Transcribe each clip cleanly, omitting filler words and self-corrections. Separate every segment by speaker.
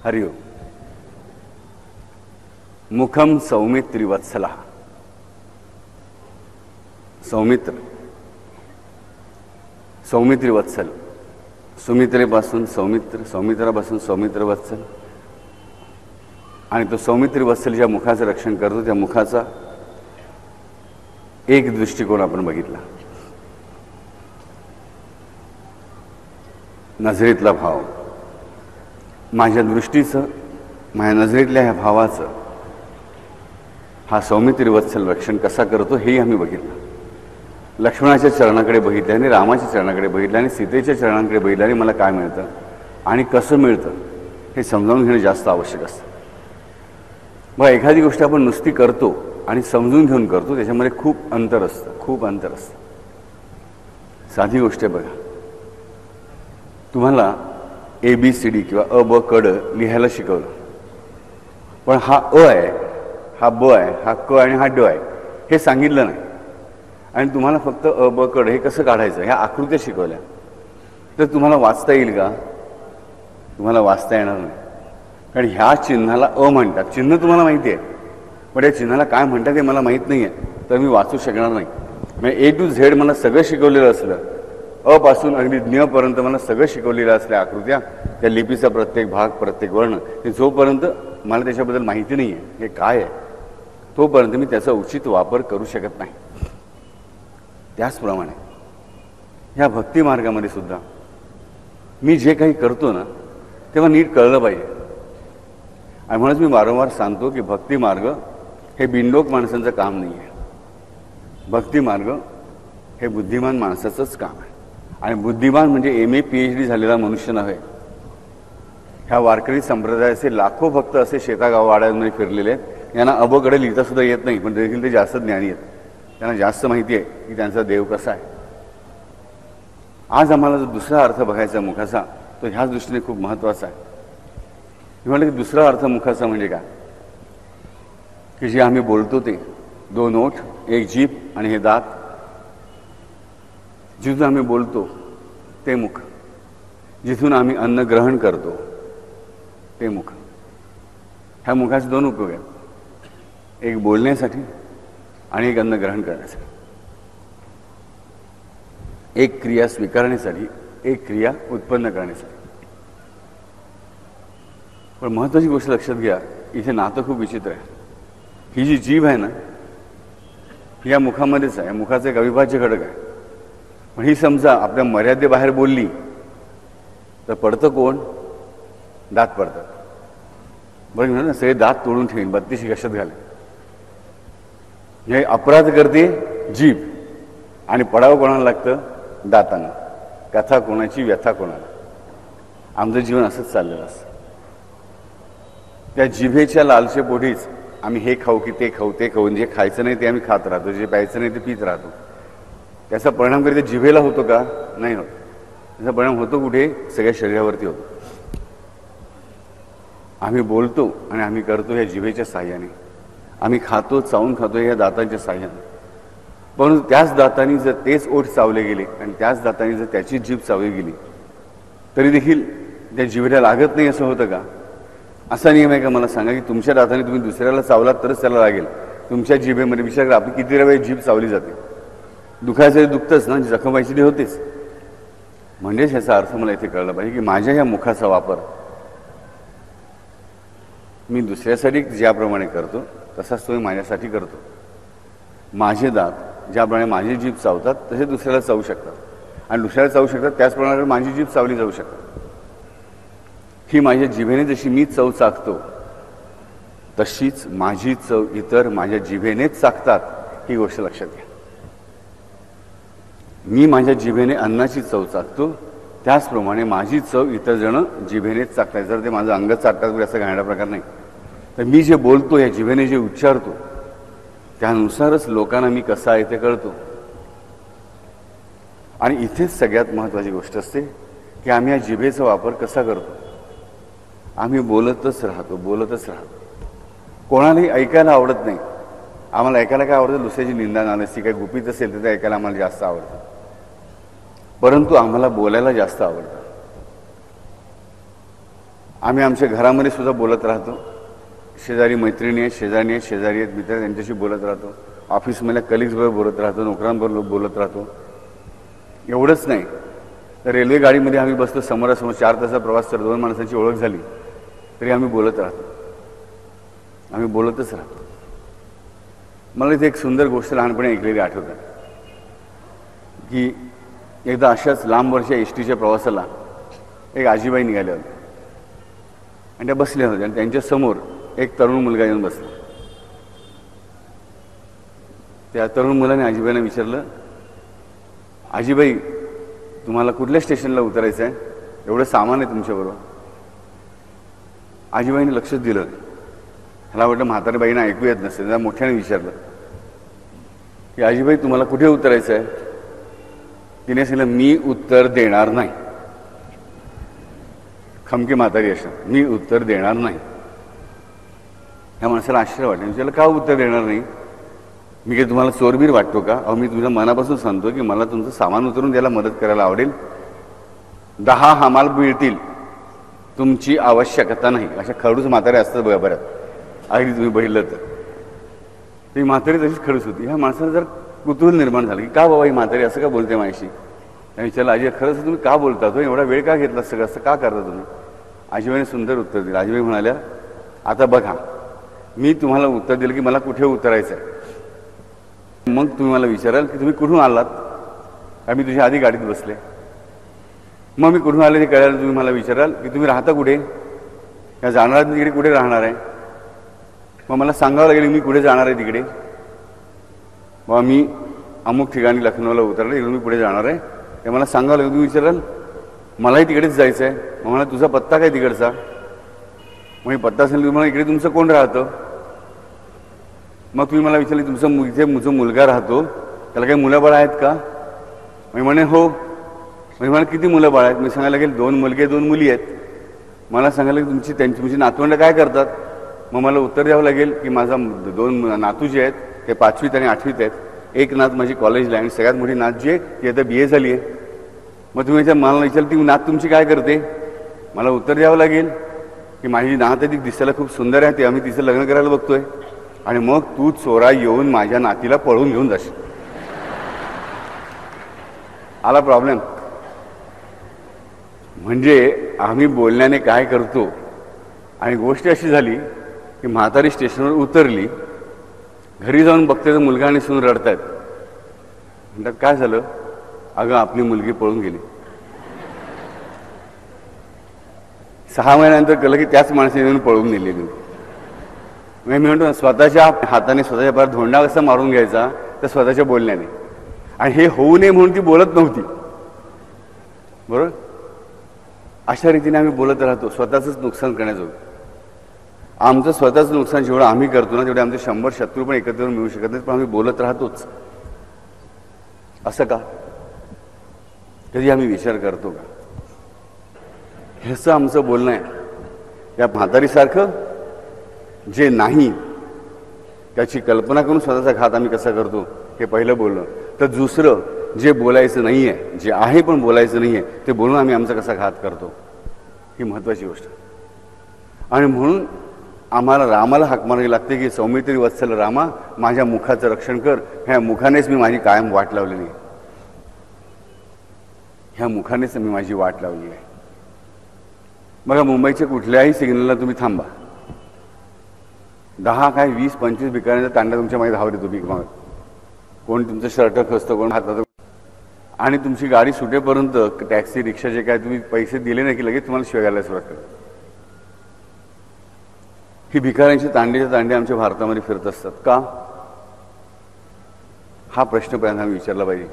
Speaker 1: हरिओम. मुखम सौमित्री वत्सला. सौमित्र, सौमित्री वत्सल, सुमित्रेपासून सौमित्र, सौमित्रापासून सौमित्र वत्सल, आणि तो सौमित्री वत्सल ज्या मुखाचं रक्षण करतो त्या मुखाचा एक दृष्टिकोन आपण बघितला. नजरेतला भाव, माझ्या दृष्टीचं, माझ्या नजरेतल्या ह्या भावाचं हा सौमित्री वत्सल रक्षण कसा करतो हेही आम्ही बघितलं. लक्ष्मणाच्या चरणाकडे बघितलं आणि रामाच्या चरणाकडे बघितलं आणि सीतेच्या चरणांकडे बघितलं आणि मला काय मिळतं आणि कसं मिळतं हे समजावून घेणं जास्त आवश्यक असतं. मग एखादी गोष्ट आपण नुसती करतो आणि समजून घेऊन करतो त्याच्यामध्ये खूप अंतर असतं, खूप अंतर असतं. साधी गोष्ट आहे बघा, तुम्हाला ABCD किंवा अ ब क ड लिहायला शिकवलं, पण हा अ आहे, हा ब आहे, हा क आणि हा ड आहे हे सांगितलं नाही, आणि तुम्हाला फक्त अ ब क ड हे कसं काढायचं ह्या आकृत्या शिकवल्या, तर तुम्हाला वाचता येईल का? तुम्हाला वाचता येणार नाही. कारण ह्या चिन्हाला अ म्हणतात, चिन्ह तुम्हाला माहिती आहे, पण या चिन्हाला काय म्हणतात हे मला माहीत नाही आहे, तर मी वाचू शकणार नाही. म्हणजे A to Z मला सगळं शिकवलेलं असलं, अ पासून अगदी ज्ञ पर्यंत मला सगळं शिकवलेलं असल्या आकृत्या, त्या लिपीचा प्रत्येक भाग, प्रत्येक वर्ण, हे जोपर्यंत मला त्याच्याबद्दल माहिती नाही आहे हे काय आहे तोपर्यंत मी त्याचा उचित वापर करू शकत नाही. त्याचप्रमाणे ह्या भक्ती मार्गामध्ये सुद्धा मी जे काही करतो ना तेव्हा नीट कळलं पाहिजे. आणि म्हणूनच मी वारंवार सांगतो की भक्ती मार्ग हे बिनडोक माणसांचं काम नाही आहे. भक्ती मार्ग हे बुद्धिमान माणसाचंच काम आहे. आणि बुद्धिमान म्हणजे MA PhD झालेला मनुष्य नव्हे. ह्या वारकरी संप्रदायाचे लाखो भक्त असे शेतागावाड्यांमध्ये फिरलेले आहेत, यांना अबकडे लिहिता सुद्धा येत नाही, पण देखील ते जास्त ज्ञानी आहेत. त्यांना जास्त माहिती आहे की त्यांचा देव कसा आहे. आज आम्हाला जो दुसरा अर्थ बघायचा मुखाचा तो ह्याच दृष्टीने खूप महत्त्वाचा आहे. मी म्हटलं की दुसरा अर्थ मुखाचा म्हणजे काय, की जे आम्ही बोलतो ते 2 ओठ, 1 जीभ आणि हे दात, जिथून आम्ही बोलतो ते मुख, जिथून आम्ही अन्न ग्रहण करतो ते मुख. ह्या मुखाचे 2 उपयोग आहेत, एक बोलण्यासाठी आणि एक अन्न ग्रहण करण्यासाठी. एक क्रिया स्वीकारण्यासाठी, एक क्रिया उत्पन्न करण्यासाठी. पण महत्त्वाची गोष्ट लक्षात घ्या, इथे नातं खूप विचित्र आहे. ही जी जीभ आहे ना ही या मुखामध्येच आहे, मुखाचा एक अविभाज्य घटक आहे. पण ही समजा आपल्या मर्यादेबाहेर बोलली तर पडतं कोण? दात पडतात. बरं म्हणा ना, सगळे दात तोडून ठेवीन, 32 कशात घाले. हे अपराध करते जीभ आणि पडावं कोणाला लागतं? दातांना. कथा कोणाची, व्यथा कोणाला. आमचं जीवन असंच चाललेलं असतं. त्या जिभेच्या लालसेपोटीच आम्ही हे खाऊ की ते खाऊ, ते खाऊन जे खायचं नाही ते आम्ही खात राहतो, जे प्यायचं नाही ते पित राहतो. त्याचा परिणाम कधी जिभेला होतो का? नाही होत. त्याचा परिणाम होतो कुठे? सगळ्या शरीरावरती होतो. आम्ही बोलतो आणि आम्ही करतो ह्या जिभेच्या साह्याने, आम्ही खातो, चावून खातो ह्या दातांच्या साह्याने. परंतु त्याच दातांनी जर तेच ओठ चावले गेले आणि त्याच दातांनी जर त्याची जीभ चावली गेली तरी देखील त्या जिभेला लागत नाही असं होतं का? असा नियम आहे का? मला सांगा की तुमच्या दाताने तुम्ही दुसऱ्याला चावलात तरच त्याला लागेल. तुमच्या जिभेमध्ये विचार करा, आपली किती वेळ जीभ चावली जाते. दुखायचं दुखतंच ना, जखम व्हायची होतेच. म्हणजेच ह्याचा अर्थ मला इथे कळलं पाहिजे की माझ्या ह्या मुखाचा वापर मी दुसऱ्यासाठी ज्याप्रमाणे करतो तसाच तो माझ्यासाठी करतो. माझे दात ज्याप्रमाणे माझी जीभ चावतात तसे दुसऱ्याला चावू शकतात, आणि दुसऱ्याला चावू शकतात त्याचप्रमाणे माझी जीभ चावली जाऊ शकतात. ही माझ्या जिभेने जशी मी चव चाखतो तशीच माझी चव इतर माझ्या जिभेनेच चाखतात. ही गोष्ट लक्षात घ्या. मी माझ्या जिभेने अन्नाची चव चाखतो, त्याचप्रमाणे माझी चव इतर जण जिभेनेच चाखतात. जर ते माझं अंग चाटतात असं घाणेरडा प्रकार नाही, तर मी जे बोलतो या जिभेने जे उच्चारतो त्यानुसारच लोकांना मी कसा आहे ते कळतो. आणि इथेच सगळ्यात महत्त्वाची गोष्ट असते की आम्ही या जिभेचा वापर कसा करतो. आम्ही बोलतच राहतो, बोलतच राहतो. कोणालाही ऐकायला आवडत नाही, आम्हाला ऐकायला काय आवडतं, दुसऱ्याची निंदा नालस्ती काही गुपित असेल तर ते ऐकायला आम्हाला जास्त आवडतं, परंतु आम्हाला बोलायला जास्त आवडतं. आम्ही आमच्या घरामध्ये सुद्धा बोलत राहतो, शेजारी मैत्रिणी आहेत, शेजारी आहेत, शेजारी आहेत, मित्र त्यांच्याशी बोलत राहतो, ऑफिसमधल्या कलिग्सबरोबर बोलत राहतो, नोकरांबरोबर बोलत राहतो. एवढंच नाही तर रेल्वे गाडीमध्ये आम्ही बसतो, समोरासमोर 4 तासाचा प्रवास तर 2 माणसांची ओळख झाली तरी आम्ही बोलत राहतो, आम्ही बोलतच राहतो. मला इथे एक सुंदर गोष्ट लहानपणी ऐकलेली आठवतं की एकदा अशाच लांब वर्षा एसटीच्या प्रवासाला एक आजीबाई निघाल्या होत्या आणि त्या बसल्या होत्या आणि त्यांच्यासमोर एक तरुण मुलगा येऊन बसला. त्या तरुण मुलाने आजीबाईंना विचारलं, आजीबाई तुम्हाला कुठल्या स्टेशनला उतरायचं आहे, एवढं सामान आहे तुमच्याबरोबर? आजीबाईने लक्षच दिलं. मला वाटतं म्हातारीबाईंना ऐकू येत नसेल, त्या मोठ्याने विचारलं की आजीबाई तुम्हाला कुठे उतरायचं आहे? तिने सांगितलं, मी उत्तर देणार नाही. खमकी म्हातारी अशा, मी उत्तर देणार नाही. ह्या माणसाला आश्चर्य वाटलं. विचारलं, का उत्तर देणार नाही? मी काही तुम्हाला चोरबीर वाटतो का? अहो मी तुझ्या मनापासून सांगतो की मला तुमचं सामान उतरून द्यायला मदत करायला आवडेल. 10 हमाल मिळतील, तुमची आवश्यकता नाही. अशा खडूस म्हातारे असतात बघा बऱ्याच, अगदी तुम्ही बघितलं तर. ती म्हातारी तशीच खडूस होती. ह्या माणसाला जर कुतूहल निर्माण झालं की का बाबा ही म्हातारी असं का बोलते माझ्याशी. आणि विचारलं, आजी खरंच तुम्ही का बोलता, तो एवढा वेळ का घेतला, सगळं असं का करता तुम्ही? आजीबाईने सुंदर उत्तर दिलं. आजीबाई म्हणाल्या, आता बघा मी तुम्हाला उत्तर दिलं की मला कुठे उतरायचं आहे, मग तुम्ही मला विचाराल की तुम्ही कुठून आलात, का मी तुझ्या आधी गाडीत बसले. मग मी कुठून आले ते कळायला तुम्ही मला विचाराल की तुम्ही राहता कुठे, या जाणार तिकडे कुठे राहणार आहे. मग मला सांगावं लागेल मी कुठे जाणार आहे तिकडे. मग मी अमुक ठिकाणी लखनौला उतरले, इकडून मी पुढे जाणार आहे, ते मला सांगावं लागेल. तुम्ही विचाराल मलाही तिकडेच जायचं आहे. मग मला तुझा पत्ता काय तिकडचा? मग पत्ता असेल तुम्हाला इकडे तुमचं कोण राहतं. मग तुम्ही मला विचारले तुमचं इथे मुझा मुलगा राहतो, त्याला काही मुलं बाळ आहेत का? मी म्हणे हो. मी मला किती मुलं बाळ आहेत? मी सांगायला लागेल 2 मुलगे 2 मुली आहेत. मला सांगायला लागेल तुमची नातवंड काय करतात? मग मला उत्तर द्यावं लागेल की माझा 2 नातू जे आहेत ते 5वीत आणि 8वीत आहेत. एक नात माझी कॉलेजला आहे आणि सगळ्यात मोठी नात जी आहे ती आता BA झाली आहे. मग तुम्ही मला विचारलं ती नात तुमची काय करते? मला उत्तर द्यावं लागेल की माझी नात ती दिसायला खूप सुंदर आहे, ते आम्ही तिचं लग्न करायला बघतोय. आणि मग तू चोरा येऊन माझ्या नातीला पळून घेऊन जाशील. आला प्रॉब्लेम. म्हणजे आम्ही बोलण्याने काय करतो. आणि गोष्ट अशी झाली की म्हातारी स्टेशनवर उतरली, घरी जाऊन बघते तर मुलगा आणि सून रडतायत. म्हणतात काय झालं? अगं आपली मुलगी पळून गेली. 6 महिन्यानंतर कळलं की त्याच माणसाने येऊन पळून नेलेली. मी म्हणतो स्वतःच्या हाताने स्वतःच्या पायात धोंडा कसा मारून घ्यायचा, तर स्वतःच्या बोलण्याने. आणि हे होऊ नये म्हणून ती बोलत नव्हती, बरोबर. अशा रीतीने आम्ही बोलत राहतो, स्वतःच नुकसान करण्याजोगं. आमचं स्वतःचं नुकसान जेवढं आम्ही करतो ना, तेवढे आमचे 100 शत्रू पण एकत्र मिळू शकत नाहीत, पण आम्ही बोलत राहतोच. असं का? कधी आम्ही विचार करतो का? ह्याचं आमचं बोलणं आहे. या म्हातारीसारखं जे नाही त्याची कल्पना करून स्वतःचा घात आम्ही कसा करतो हे पहिलं बोलणं. तर दुसरं जे बोलायचं नाही आहे, जे आहे पण बोलायचं नाही आहे, ते बोलून आम्ही आमचा कसा घात करतो, ही महत्त्वाची गोष्ट. आणि म्हणून आम्हाला रामाला हाक मारावी लागते की सौमित्री वत्सल रामा, माझ्या मुखाचं रक्षण कर. ह्या मुखानेच मी माझी कायम वाट लावलेली आहे. ह्या मुखानेच मी माझी वाट लावली आहे. बघा मुंबईच्या कुठल्याही सिग्नलला तुम्ही थांबा, 10 काय 20 25 भिकाऱ्यांचा तांडा तुमच्या मागे धावत येतो भीक मागत. कोण तुमचं शर्ट खसतं, कोण हातात. आणि तुमची गाडी सुटेपर्यंत टॅक्सी रिक्षा जे काय तुम्ही पैसे दिले नाही की लगेच तुम्हाला शिव्या घालायला सुरुवात करतात. ही भिकाऱ्यांची तांडेच्या तांडे आमच्या भारतामध्ये फिरत असतात का? हा प्रश्न पहिल्यांदा आम्ही विचारला पाहिजे.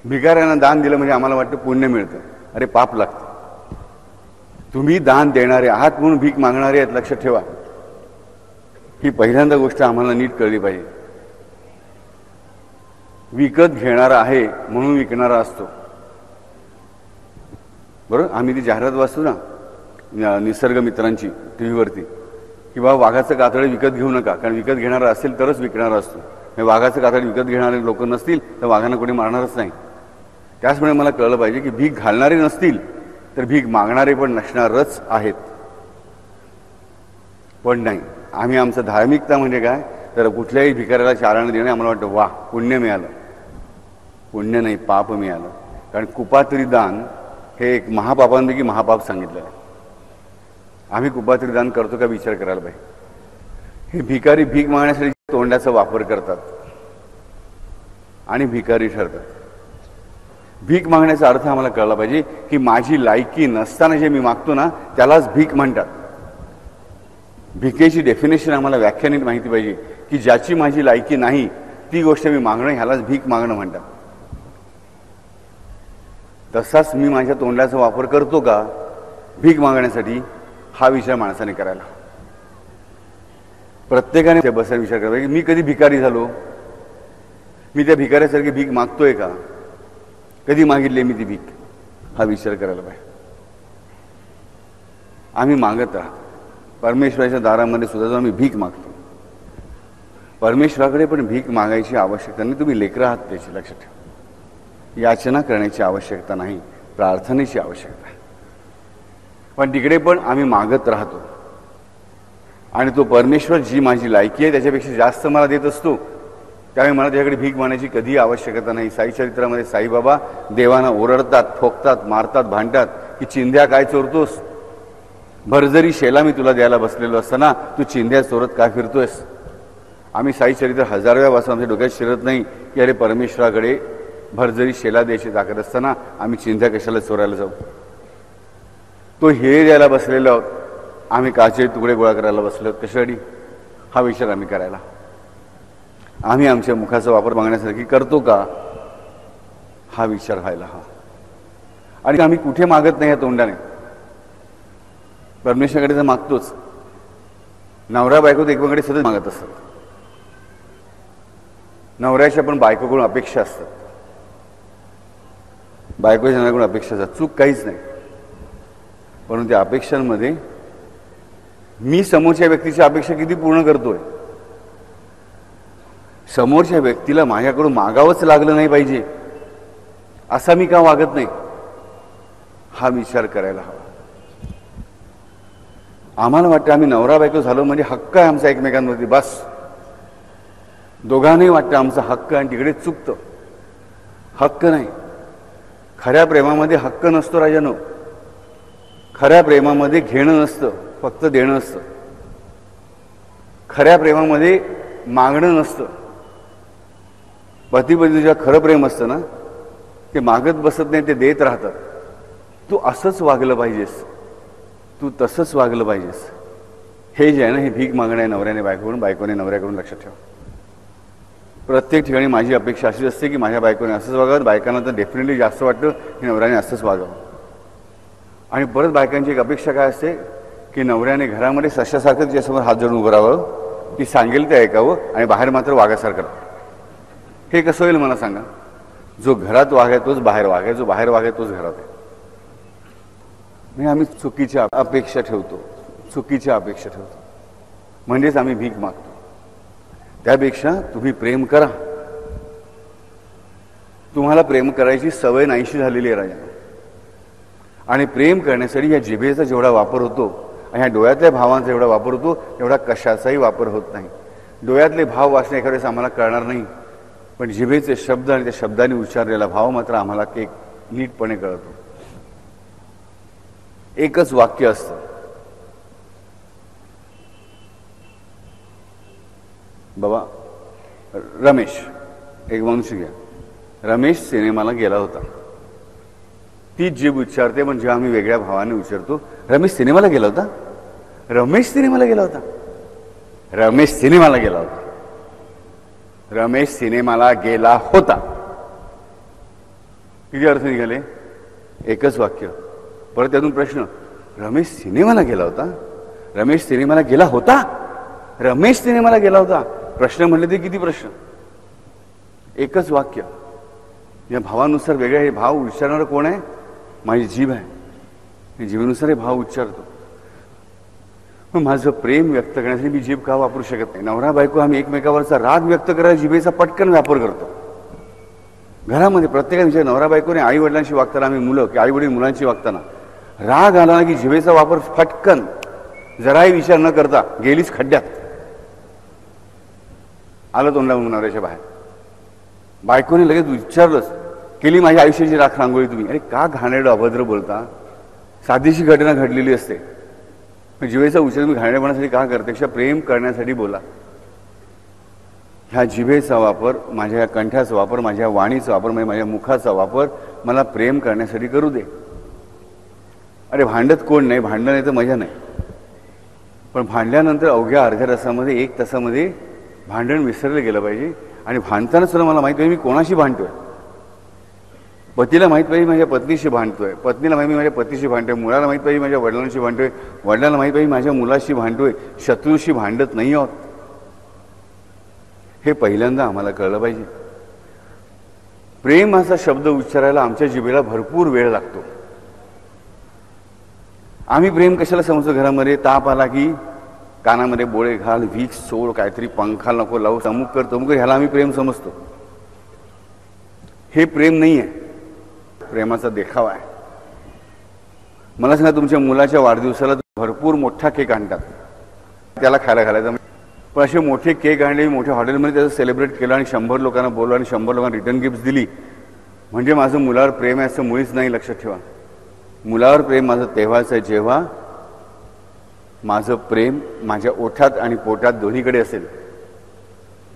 Speaker 1: भिकाऱ्यांना दान दिलं म्हणजे आम्हाला वाटतं पुण्य मिळतं. अरे पाप लागतं. तुम्ही दान देणारे आहात म्हणून भीक मागणारे आहेत, लक्षात ठेवा. ही पहिल्यांदा गोष्ट आम्हाला नीट कळली पाहिजे. विकत घेणारा आहे म्हणून विकणारा असतो, बरोबर. आम्ही ती जाहिरात वाचतो ना निसर्ग मित्रांची टी व्हीवरती, की बाबा वाघाचं कातडं विकत घेऊ नका, कारण विकत घेणारा असेल तरच विकणारा असतो. वाघाचं कातडं विकत घेणारे लोक नसतील तर वाघांना कोणी मारणारच नाही. त्याचमुळे मला कळलं पाहिजे की भीक घालणारे नसतील तर भीक मागणारे पण नसणारच आहेत. पण नाही, आम्ही आमचं धार्मिकता म्हणजे काय तर कुठल्याही भिकाऱ्याला चारण देणे आम्हाला वाटतं वा पुण्य मिळालं. पुण्य नाही, पाप मिळालं. कारण कुपात्री दान हे एक महापापांपैकी महापाप सांगितलं आहे. आम्ही कुपात्री दान करतो का विचार करायला पाहिजे. हे भिकारी भीक मागण्यासाठी तोंडाचा वापर करतात आणि भिकारी ठरतात. भीक मागण्याचा अर्थ आम्हाला कळला पाहिजे की माझी लायकी नसताना जे मी मागतो ना त्यालाच भीक म्हणतात. भिकेची डेफिनेशन आम्हाला व्याख्यानित माहिती पाहिजे की ज्याची माझी लायकी नाही ती गोष्ट मी मागणं ह्यालाच भीक मागणं म्हणतात. तसाच मी माझ्या तोंडाचा वापर करतो का भीक मागण्यासाठी हा विचार माणसाने करायला. प्रत्येकाने बसायला विचार करावा की मी कधी भिकारी झालो, मी त्या भिकाऱ्यासारखी भीक मागतोय का, कधी मागितली मी ती भीक, हा विचार करायला पाहिजे. आम्ही मागत राहतो. परमेश्वराच्या दारामध्ये सुद्धा जो आम्ही भीक मागतो, परमेश्वराकडे पण भीक मागायची आवश्यकता नाही. तुम्ही लेकरं आहात त्याची लक्षात ठेवा. याचना करण्याची आवश्यकता नाही, प्रार्थनेची आवश्यकता आहे. पण तिकडे पण आम्ही मागत राहतो आणि तो परमेश्वर जी माझी लायकी आहे त्याच्यापेक्षा जास्त मला देत असतो. त्यामुळे मला त्याच्याकडे भीक मागण्याची कधी आवश्यकता नाही. साई चरित्रामध्ये साईबाबा देवांना ओरडतात, ठोकतात, मारतात, भांडतात की चिंध्या काय चोरतोस, भरजरी शेला मी तुला द्यायला बसलेलो असताना तू चिंध्या चोरत काय फिरतोयस. आम्ही साई चरित्र हजारव्या वाचून आमच्या डोक्यात शिरत नाही की अरे परमेश्वराकडे भरजरी शेला द्यायची ताकद असताना आम्ही चिंध्या कशाला चोरायला जाऊ. तो हे द्यायला बसलेलो आहोत, आम्ही काचेचे तुकडे गोळा करायला बसलो कशासाठी, हा विचार आम्ही करायला. आम्ही आमच्या मुखाचा वापर मागण्यासारखी करतो का हा विचार व्हायला हवा. आणि आम्ही कुठे मागत नाही या तोंडाने, परमेश्वराकडे तर मागतोच. नवरा बायको तर एकमेकांकडे सतत मागत असतात. नवऱ्याच्या पण बायकोकडून अपेक्षा असतात, बायकोच्या नवऱ्याकडून अपेक्षा असतात. चूक काहीच नाही, परंतु त्या अपेक्षांमध्ये मी समोरच्या व्यक्तीची अपेक्षा किती पूर्ण करतोय. समोरच्या व्यक्तीला माझ्याकडून मागावंच लागलं नाही पाहिजे असा मी का वागत नाही, हा विचार करायला हवा. आम्हाला वाटतं आम्ही नवरा बायको झालो म्हणजे हक्क आहे आमचा एकमेकांवरती, बस. दोघांनाही वाटतं आमचा हक्क आणि तिकडे चुकतं. हक्क नाही. खऱ्या प्रेमामध्ये हक्क नसतो राजानो. खऱ्या प्रेमामध्ये घेणं नसतं, फक्त देणं असतं. खऱ्या प्रेमामध्ये मागणं नसतं. पती पत्नी जेव्हा खरं प्रेम असतं ना ते मागत बसत नाही, ते देत राहतात. तू असंच वागलं पाहिजेस, तू तसंच वागलं पाहिजेस. हे जे आहे ना हे भीक मागणं आहे नवऱ्याने बायकोकडून, बायकोने नवऱ्याकडून. लक्षात ठेवा. प्रत्येक ठिकाणी माझी अपेक्षा अशीच असते की माझ्या बायकोने असंच वागावं. बायकांना तर डेफिनेटली जास्त वाटतं की नवऱ्याने असंच वागावं. आणि परत बायकांची एक अपेक्षा काय असते की नवऱ्याने घरामध्ये सशासारखं तिच्यासमोर हात जोडून उभं राहावं, ती सांगेल ते ऐकावं आणि बाहेर मात्र वाघासारखं. हे कसं होईल मला सांगा. जो घरात वाघ आहे तोच बाहेर वाघ आहे, जो बाहेर वाघ आहे तोच घरात आहे. म्हणजे आम्ही चुकीच्या अपेक्षा ठेवतो, चुकीच्या अपेक्षा ठेवतो, म्हणजेच आम्ही भीक मागतो. त्यापेक्षा तुम्ही प्रेम करा. तुम्हाला प्रेम करायची सवय नाहीशी झालेली आहे राजा. आणि प्रेम करण्यासाठी ह्या जिभेचा जेवढा वापर होतो आणि ह्या डोळ्यातल्या भावांचा जेवढा वापर होतो तेवढा कशाचाही वापर होत नाही. डोळ्यातले भाव वाचणे एखाद्या वेळेस आम्हाला कळणार नाही, पण जिभेचे शब्द आणि त्या शब्दाने उच्चारलेला भाव मात्र आम्हाला एक नीटपणे कळतो. एकच वाक्य असतं, बाबा रमेश, एक मनुष्य घ्या, रमेश सिनेमाला गेला होता. ती जीभ उच्चारते, पण जेव्हा आम्ही वेगळ्या भावाने उच्चारतो रमेश सिनेमाला गेला होता, रमेश सिनेमाला गेला होता, रमेश सिनेमाला गेला होता, रमेश सिनेमाला गेला होता. किती अर्थ निघाले? एकच वाक्य. परत त्यातून प्रश्न, रमेश सिनेमाला गेला होता, रमेश सिनेमाला गेला होता, रमेश सिनेमाला गेला होता. प्रश्न म्हणले ते किती प्रश्न. एकच वाक्य. या भावानुसार वेगळ्या. हे भाव उच्चारणारं कोण आहे? माझी जीभ आहे. मी जीवेनुसार हे भाव उच्चारतो. माझं प्रेम व्यक्त करण्यासाठी मी जीभ का वापरू शकत नाही? नवरा बायको आम्ही एकमेकावरचा राग व्यक्त करायला जिभेचा पटकन वापर करतो. घरामध्ये प्रत्येकाच्या नवरा बायकोने आई वडिलांशी वागताना, आम्ही मुलं की आई वडील मुलांशी वागताना राग आला की जिभेचा वापर फटकन, जराही विचार न करता गेलीच खड्ड्यात, आलं तोंडावरून नवऱ्याच्या बाहेर. बायकोने लगेच विचारलंच, केली माझ्या आयुष्याची राख रांगोळी तुम्ही. अरे का घाणेरडं अभद्र बोलता? साधीशी घटना घडलेली असते. जिभेचा उच्चार तुम्ही घाणेरपणासाठी का करते? प्रेम करण्यासाठी बोला. ह्या जिभेचा वापर, माझ्या या कंठ्याचा वापर, माझ्या वाणीचा वापर, म्हणजे माझ्या मुखाचा वापर मला प्रेम करण्यासाठी करू दे. अरे भांडत कोण नाही, भांडण नाही तर मजा नाही. पण भांडल्यानंतर अवघ्या अर्ध्या तासामध्ये, 1 तासामध्ये भांडण विसरलं गेलं पाहिजे. आणि भांडताना सुद्धा मला माहिती पाहिजे मी कोणाशी भांडतोय. पतीला माहीत पाहिजे माझ्या पत्नीशी भांडतोय, पत्नीला माहिती माझ्या पतीशी भांडतोय, मुलाला माहीत पाहिजे माझ्या वडिलांशी भांडतोय, वडिलांना माहीत पाहिजे माझ्या मुलाशी भांडतोय. शत्रूशी भांडत नाही आहोत, हे पहिल्यांदा आम्हाला कळलं पाहिजे. प्रेम असा शब्द उच्चारायला आमच्या जिभेला भरपूर वेळ लागतो. आम्ही प्रेम कशाला समजतो? घरामध्ये ताप आला की कानामध्ये बोळे घाल, व्हिक्स सोड, काहीतरी पंखा नको लावू, अमुक कर तमुक कर, ह्याला आम्ही प्रेम समजतो. हे प्रेम नाही आहे, प्रेमाचा देखावा आहे. मला सांगा, तुमच्या मुलाच्या वाढदिवसाला भरपूर मोठा केक आणतात, त्याला खायला घालायचा. पण असे मोठे केक आणले, मोठ्या हॉटेलमध्ये त्याचं सेलिब्रेट केलं आणि 100 लोकांना बोलवलं आणि 100 लोकांना रिटर्न गिफ्ट दिली, म्हणजे माझं मुलावर प्रेम आहे असं मुळीच नाही. लक्षात ठेवा, मुलावर प्रेम माझं तेव्हाच आहे जेव्हा माझं प्रेम माझ्या ओठात आणि पोटात दोन्हीकडे असेल.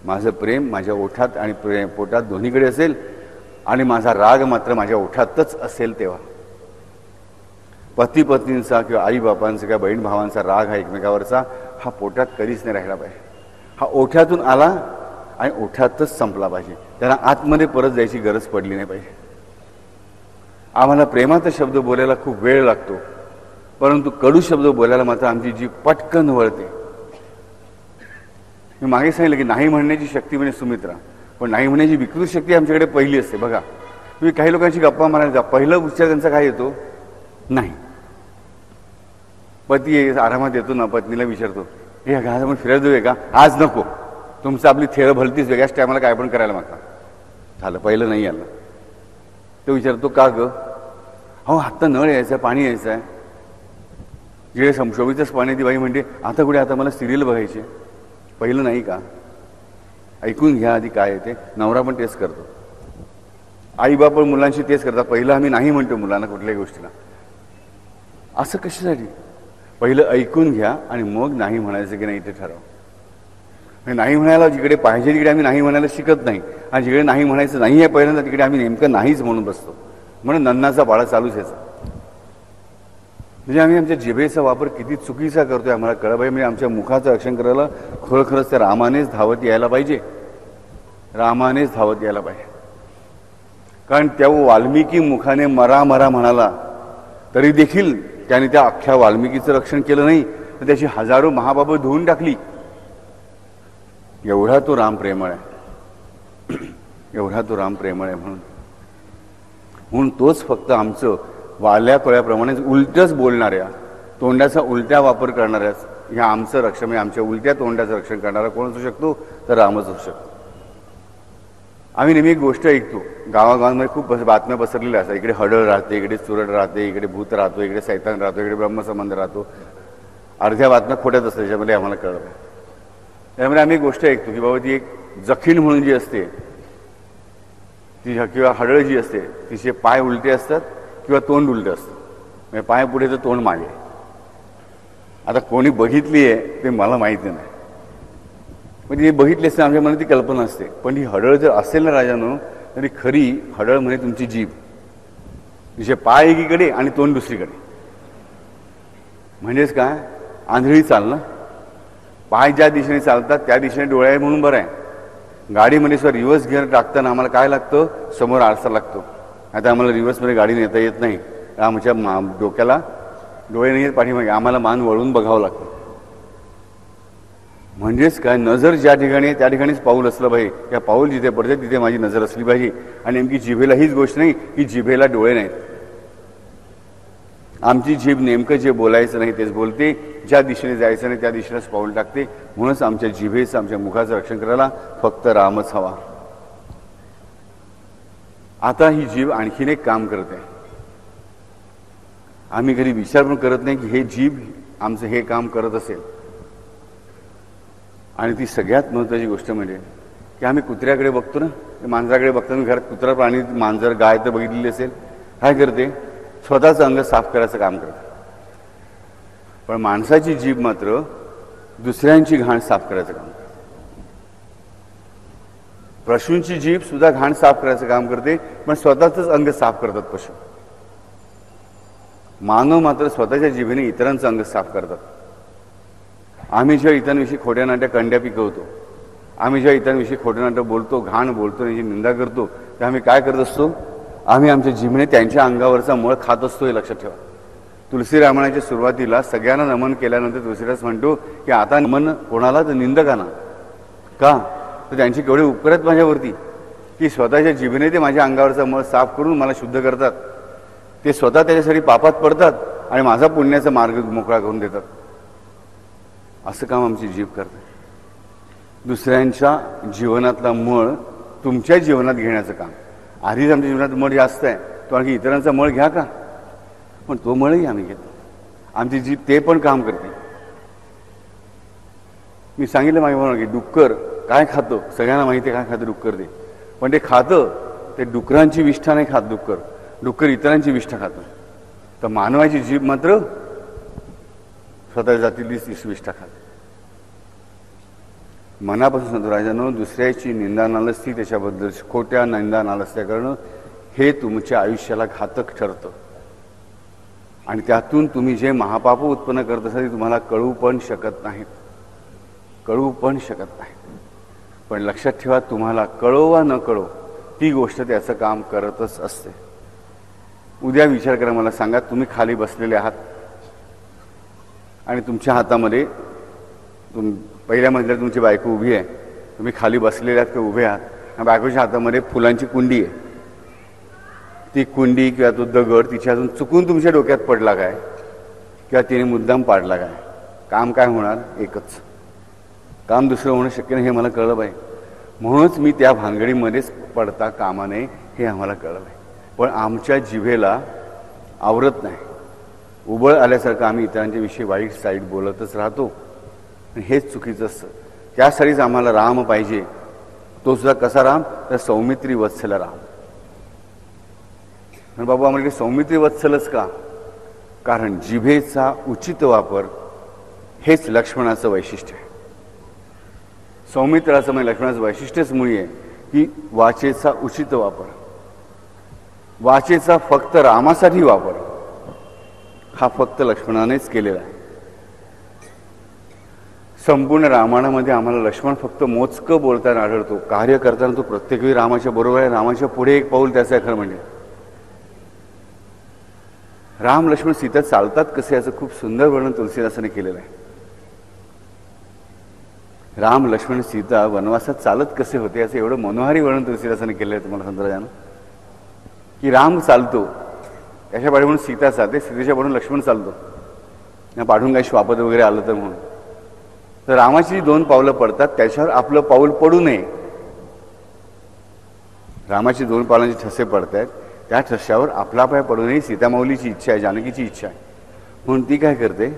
Speaker 1: माझं प्रेम माझ्या ओठात आणि पोटात दोन्हीकडे असेल आणि माझा राग मात्र माझ्या ओठातच असेल तेव्हा. पती पत्नींचा किंवा आई बापांचा किंवा बहीण भावांचा राग हा एकमेकावरचा हा पोटात कधीच नाही राहिला पाहिजे. हा ओठातून आला आणि ओठातच संपला पाहिजे, त्यांना आतमध्ये परत जायची गरज पडली नाही पाहिजे. आम्हाला प्रेमाचा शब्द बोलायला खूप वेळ लागतो, परंतु कडू शब्द बोलायला मात्र आमची जीभ पटकन वळते. मी मागे सांगितलं की नाही म्हणण्याची शक्ती म्हणजे सुमित्रा, पण नाही म्हणण्याची विकृत शक्ती आमच्याकडे पहिली असते. बघा, तुम्ही काही लोकांची गप्पा मारायला जा, पहिलं उच्चार त्यांचा काय येतो? नाही. पती आरामात येतो ना, पत्नीला विचारतो, हे आज आपण फिरायला जाऊया का? आज नको, तुमचं आपली थेरं भलतीच वेगळ्याच टायमाला काय पण करायला मागता. झालं, पहिलं नाही आलं. तो विचारतो का ग? हो आत्ता नळ यायचं आहे, पाणी यायचं आहे. जिकडे संशोभितच पाणी, ती बाई म्हणते आता कुठे, आता मला सिरियल बघायची. पहिलं नाही का? ऐकून घ्या आधी काय येते. नवरा पण तेच करतो, आई बाप पण मुलांशी तेच करतात. पहिलं आम्ही नाही म्हणतो मुलांना कुठल्याही गोष्टीला. असं कशासाठी? पहिलं ऐकून घ्या आणि मग नाही म्हणायचं की नाही ते ठरवा. नाही म्हणायला जिकडे पाहिजे तिकडे आम्ही नाही म्हणायला शिकत नाही, आणि जिकडे नाही म्हणायचं नाही आहे पहिल्यांदा तिकडे आम्ही नेमकं नाहीच म्हणून बसतो. म्हणून नन्नाचा बाळा चालूच यायचा. म्हणजे आम्ही आमच्या जिभेचा वापर किती चुकीचा करतोय आम्हाला कळलं पाहिजे. म्हणजे आमच्या मुखाचं रक्षण करायला खरोखरच त्या रामानेच धावत यायला पाहिजे, रामानेच धावत यायला पाहिजे. कारण त्या वाल्मिकी मुखाने मरा मरा म्हणाला तरी देखील त्याने त्या अख्ख्या वाल्मिकीचं रक्षण केलं नाही, तर त्याची हजारो महापापं धुवून टाकली. एवढा तो राम प्रेमळ आहे, एवढा तो राम प्रेमळ आहे. म्हणून तोच फक्त आमचं वाल्या कोळ्याप्रमाणे उलटच बोलणाऱ्या, तोंडाचा उलट्या वापर करणाऱ्याच ह्या आमचं रक्षण, म्हणजे आमच्या उलट्या तोंडाचं रक्षण करणारा कोण असू शकतो? तर रामच असू शकतो. आम्ही नेहमी एक गोष्ट ऐकतो, गावागावांमध्ये खूप बातम्या पसरलेल्या असतात. इकडे हडळ राहते, इकडे चुरड राहते, इकडे भूत राहतो, इकडे सैतान राहतो, इकडे ब्रह्मसंबंध राहतो. अर्ध्या बातम्या खोट्याच असतात, त्याच्यामध्ये आम्हाला कळलं. त्यामुळे आम्ही एक गोष्ट ऐकतो की बाबा ती एक जखीण म्हणून जी असते ती, किंवा हडळ जी असते तिचे पाय उलटे असतात किंवा तोंड उलटं असतं, म्हणजे पाय पुढे तर तोंड मागे. आता कोणी बघितली आहे ते मला माहिती नाही, म्हणजे हे बघितली असते आमच्या मनात ती कल्पना असते. पण ही हडळ जर असेल ना राजानो, तरी खरी हडळ म्हणजे तुमची जीभ. तिचे पाय एकीकडे आणि तोंड दुसरीकडे. म्हणजेच काय? आंधळी चालणं. पाय ज्या दिशेने चालतात त्या दिशेने डोळे आहे म्हणून बरं आहे. गाडीमध्ये सुद्धा रिव्हर्स गिअर टाकताना आम्हाला काय लागतं? समोर आरसा लागतो. आता आम्हाला रिव्हर्समध्ये गाडी नेता येत नाही, आमच्या डोक्याला डोळे नाही आहेत पाठीमागे, आम्हाला मान वळून बघावं लागतं. म्हणजेच काय? नजर ज्या ठिकाणी आहे त्या ठिकाणीच पाऊल असलं पाहिजे. या पाऊल जिथे पडते तिथे माझी नजर असली पाहिजे. आणि नेमकी जिभेला हीच गोष्ट नाही की जिभेला डोळे नाहीत. आमची जीभ नेमकं जे बोलायचं नाही तेच बोलते, ज्या दिशेने जायचं नाही त्या दिशेलाच पाऊल टाकते. म्हणूनच आमच्या जिभेचं, आमच्या मुखाचं रक्षण करायला फक्त रामच हवा. आता ही जीभ आणखीन एक काम करते. आम्ही कधी विचार पण करत नाही की हे जीभ आमचं हे काम करत असेल. आणि ती सगळ्यात महत्त्वाची गोष्ट म्हणजे की आम्ही कुत्र्याकडे बघतो ना, मांजराकडे बघताना घरात कुत्रा प्राणी, मांजर, गाय तर बघितलेली असेल, काय करते? स्वतःचं अंग साफ करायचं काम करते. पण माणसाची जीभ मात्र दुसऱ्यांची घाण साफ करायचं काम करते. पशूंची जीभ सुद्धा घाण साफ करायचं काम करते, पण स्वतःच अंग साफ करतात पशु. मानव मात्र स्वतःच्या जिभेने इतरांचं अंग साफ करतात. आम्ही जेव्हा इतरांविषयी खोट्या नाट्या कंड्या पिकवतो, आम्ही जेव्हा इतरांविषयी खोट्या नाट्या बोलतो, घाण बोलतो, त्यांची निंदा करतो, तेव्हा आम्ही काय करत असतो? आम्ही आमच्या जिभेने त्यांच्या अंगावरचा मळ खात असतो. हे लक्षात ठेवा. तुलसी रामायणाच्या सुरुवातीला सगळ्यांना नमन केल्यानंतर तुलसीदास म्हणतो की आता नमन कोणाला? तर निंदकांना. का? तर त्यांची केवढे उपकार आहेत माझ्यावरती की स्वतःच्या जिभेने ते माझ्या अंगावरचा मळ साफ करून मला शुद्ध करतात. ते स्वतः त्याच्यासाठी पापात पडतात आणि माझा पुण्याचा मार्ग मोकळा करून देतात. असं काम आमची जीभ करते. दुसऱ्यांच्या जीवनातला मळ तुमच्या जीवनात घेण्याचं काम. आधीच आमच्या जीवनात मळ जास्त आहे, तो आणखी इतरांचा मळ घ्या का? पण तो मळही आम्ही घेतो. आमची जीभ ते पण काम करते. मी सांगितलं मागे म्हणून की डुक्कर काय खातं? सगळ्यांना माहिती आहे काय खातं डुक्कर ते. पण ते खातं, ते डुकरांची विष्ठा नाही खात डुक्कर. डुक्कर इतरांची विष्ठा खातं. तर मानवाची जीभ मात्र स्वतःच्या जातीतलीच विष्ठा खाते. मनापासून सांगतो राजांनो, दुसऱ्याची निंदा नालस्ती, त्याच्याबद्दल खोट्या निंदा नालस्त्या करणं हे तुमच्या आयुष्याला घातक ठरतं. आणि त्यातून तुम्ही जे महापाप उत्पन्न करत असाल ते तुम्हाला कळू पण शकत नाहीत. कळू पण शकत नाहीत. पण लक्षात ठेवा, तुम्हाला कळो वा न कळो ती गोष्ट त्याचं काम करतच असते. उद्या विचार करा, मला सांगा, तुम्ही खाली बसलेले आहात आणि तुमच्या हातामध्ये पहिल्या मजल्यावर तुमची बायको उभी आहे. तुम्ही खाली बसलेले आहात किंवा उभे आहात. बायकोच्या हातामध्ये फुलांची कुंडी आहे. ती कुंडी किंवा तो दगड तिच्यातून चुकून तुमच्या डोक्यात पडला काय किंवा तिने मुद्दाम पाडला काय, काम काय होणार? एकच काम, दुसरं होणं शक्य नाही. हे मला कळलं पाहिजे. म्हणूनच मी त्या भानगडीमध्येच पडता कामा नये हे आम्हाला कळलं पाहिजे. पण आमच्या जिभेला आवरत नाही. उबळ आल्यासारखं आम्ही इतरांच्या विषयी वाईट साईड बोलतच राहतो. हेच चुकीचं असतं. त्यासाठीच आम्हाला राम पाहिजे. तो सुद्धा कसा राम? तर सौमित्री वत्सल राम. पण बाबा आम्हाला सौमित्री वत्सलच का? कारण जिभेचा उचित वापर हेच लक्ष्मणाचं वैशिष्ट्य आहे. सौमित्राचं म्हणजे लक्ष्मणाचं वैशिष्ट्यच मुळी आहे की वाचेचा उचित वापर, वाचेचा फक्त रामासाठी वापर हा फक्त लक्ष्मणानेच केलेला आहे. संपूर्ण रामायणामध्ये आम्हाला लक्ष्मण फक्त मोजकं बोलताना आढळतो. कार्य करताना तो प्रत्येक वेळी रामाच्या बरोबर आहे. रामाच्या पुढे एक पाऊल त्याचं आहे. खरं म्हणजे राम लक्ष्मण सीता चालतात कसे याचं खूप सुंदर वर्णन तुलसीदासाने केलेलं आहे. राम लक्ष्मण सीता वनवासात चालत कसे होते याचं एवढं मनोहारी वर्णन तुलसीदासाने केलेलं आहे. तुम्हाला सांगतो राजानं की राम चालतो, त्याच्या पाठीवरून सीता चालते, सीतेच्या पाठून लक्ष्मण चालतो. या पाठून काही श्वापद वगैरे आलं तर म्हणून. तर रामाची 2 पावलं पडतात, त्याच्यावर आपलं पाऊल पडू नये. रामाची 2 पावलांचे ठसे पडत आहेत, त्या ठस्यावर आपला पाय पडू नये. सीतामाऊलीची इच्छा आहे, जानकीची इच्छा आहे. म्हणून ती काय करते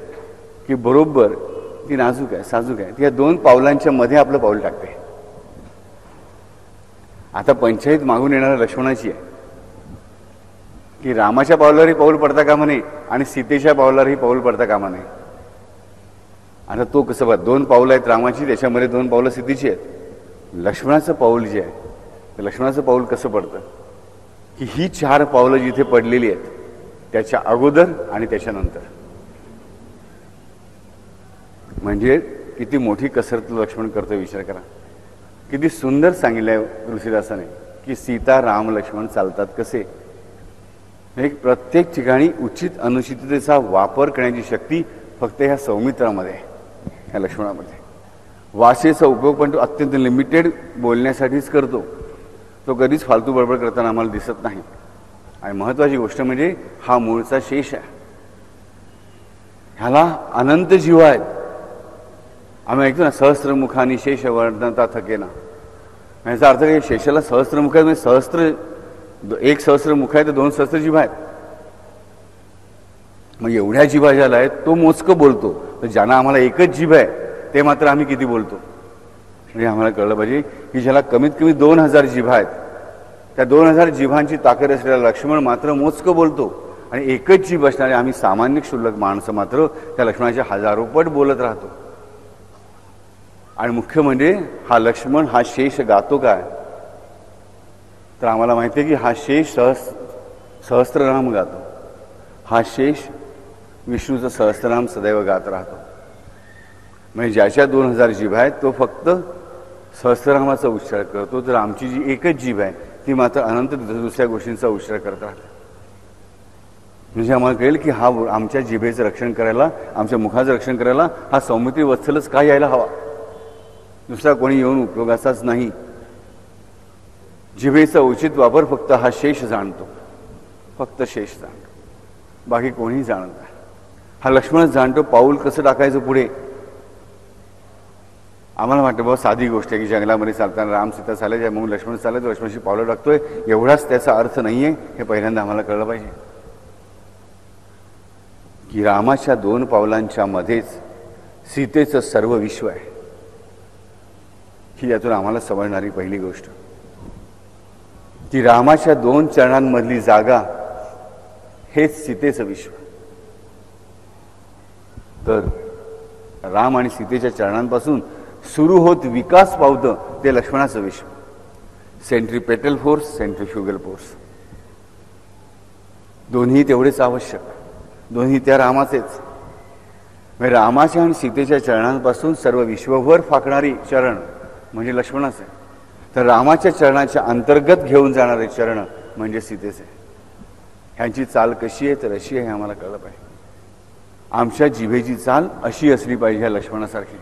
Speaker 1: की बरोबर ती नाजूक आहे, साजूक आहे, ती या 2 पावलांच्या मध्ये आपलं पाऊल टाकते. आता पंचायत मागून येणाऱ्या लक्ष्मणाची आहे की रामाच्या पावलावरही पाऊल पडता कामा नये आणि सीतेच्या पावलावरही पाऊल पडता कामा नये. आता तो कसं बघ, 2 पावलं आहेत रामाची, त्याच्यामध्ये 2 पावलं सीतेची आहेत. लक्ष्मणाचं पाऊल जे आहे तर लक्ष्मणाचं पाऊल कसं पडतं की ही 4 पावलं जिथे पडलेली आहेत त्याच्या अगोदर आणि त्याच्यानंतर. म्हणजे किती मोठी कसरत लक्ष्मण करतो विचार करा. किती सुंदर सांगितलंय तुलसीदासाने की सीता राम लक्ष्मण चालतात कसे. एक प्रत्येक ठिकाणी उचित अनुचिततेचा वापर करण्याची शक्ती फक्त ह्या सौमित्रामध्ये आहे, ह्या लक्ष्मणामध्ये. वाचेचा उपयोग पण तो अत्यंत लिमिटेड बोलण्यासाठीच करतो. तो कधीच फालतू बडबड करताना आम्हाला दिसत नाही. आणि महत्त्वाची गोष्ट म्हणजे हा मूळचा शेष आहे. ह्याला अनंत जीव आहेत. आम्ही ऐकतो ना, सहस्त्रमुखानी शेष वर्णता थकेना. याचा अर्थ काही शेषाला सहस्त्रमुख आहे, म्हणजे एक सहस्त्रमुख आहे तर 2 सहस्त्र जीभ आहेत. मग एवढ्या जीभा ज्याला आहेत तो मोजकं बोलतो, तर ज्यांना आम्हाला एकच जीभ आहे ते मात्र आम्ही किती बोलतो. म्हणजे आम्हाला कळलं पाहिजे की ज्याला कमीत कमी 2000 जीभा आहेत, त्या 2000 जीभांची ताकद असलेला लक्ष्मण मात्र मोजकं बोलतो, आणि एकच जीभ असणारे आम्ही सामान्य क्षुल्लक माणसं मात्र त्या लक्ष्मणाच्या हजारो पट बोलत राहतो. आणि मुख्य म्हणजे हा लक्ष्मण हा शेष गातो काय, तर आम्हाला माहिती आहे की हा शेष सहस्त्रनाम गातो. हा शेष विष्णूचं सहस्त्रनाम सदैव गात राहतो. म्हणजे ज्याच्या 2000 जीभ आहेत तो फक्त सहस्त्रनामाचा उच्चार करतो, तर आमची जी एकच जीभ आहे ती मात्र अनंत दुसऱ्या गोष्टींचा उच्चार करत राहते. म्हणजे आम्हाला कळेल की हा आमच्या जिभेचं रक्षण करायला, आमच्या मुखाचं रक्षण करायला हा सौमित्री वत्सलच का यायला हवा, दुसरा कोणी येऊन उपयोगाचाच नाही. जिभेचा उचित वापर फक्त हा शेष जाणतो, फक्त शेष जाणतो, बाकी कोणीही जाणत नाही. हा लक्ष्मणच जाणतो पाऊल कसं टाकायचं पुढे. आम्हाला वाटतं बाबा साधी गोष्ट आहे की जंगलामध्ये चालताना राम सीता चालायचे म्हणून लक्ष्मण चालत, लक्ष्मणशी पावलं टाकतोय, एवढाच त्याचा अर्थ नाहीये. हे पहिल्यांदा आम्हाला कळलं पाहिजे की रामाच्या 2 पावलांच्या मध्येच सीतेचं सर्व विश्व आहे. ही यातून आम्हाला समजणारी पहिली गोष्ट की रामाच्या 2 चरणांमधली जागा हेच सीतेचं विश्व. तर राम आणि सीतेच्या चरणांपासून सुरू होत विकास पावतं ते लक्ष्मणाचं विश्व. सेंट्रीपेटल फोर्स, सेंट्रीफ्युगल फोर्स दोन्ही तेवढेच आवश्यक, दोन्ही त्या रामाचेच. म्हणजे रामाच्या आणि सीतेच्या चरणांपासून सर्व विश्वभर फाकणारी चरण म्हणजे लक्ष्मणाचे, तर रामाच्या चरणाच्या अंतर्गत घेऊन जाणारे चरण म्हणजे सीतेचे. ह्यांची चाल कशी आहे तर अशी आहे, हे आम्हाला कळलं पाहिजे. आमच्या जिभेची चाल अशी असली पाहिजे ह्या लक्ष्मणासारखी.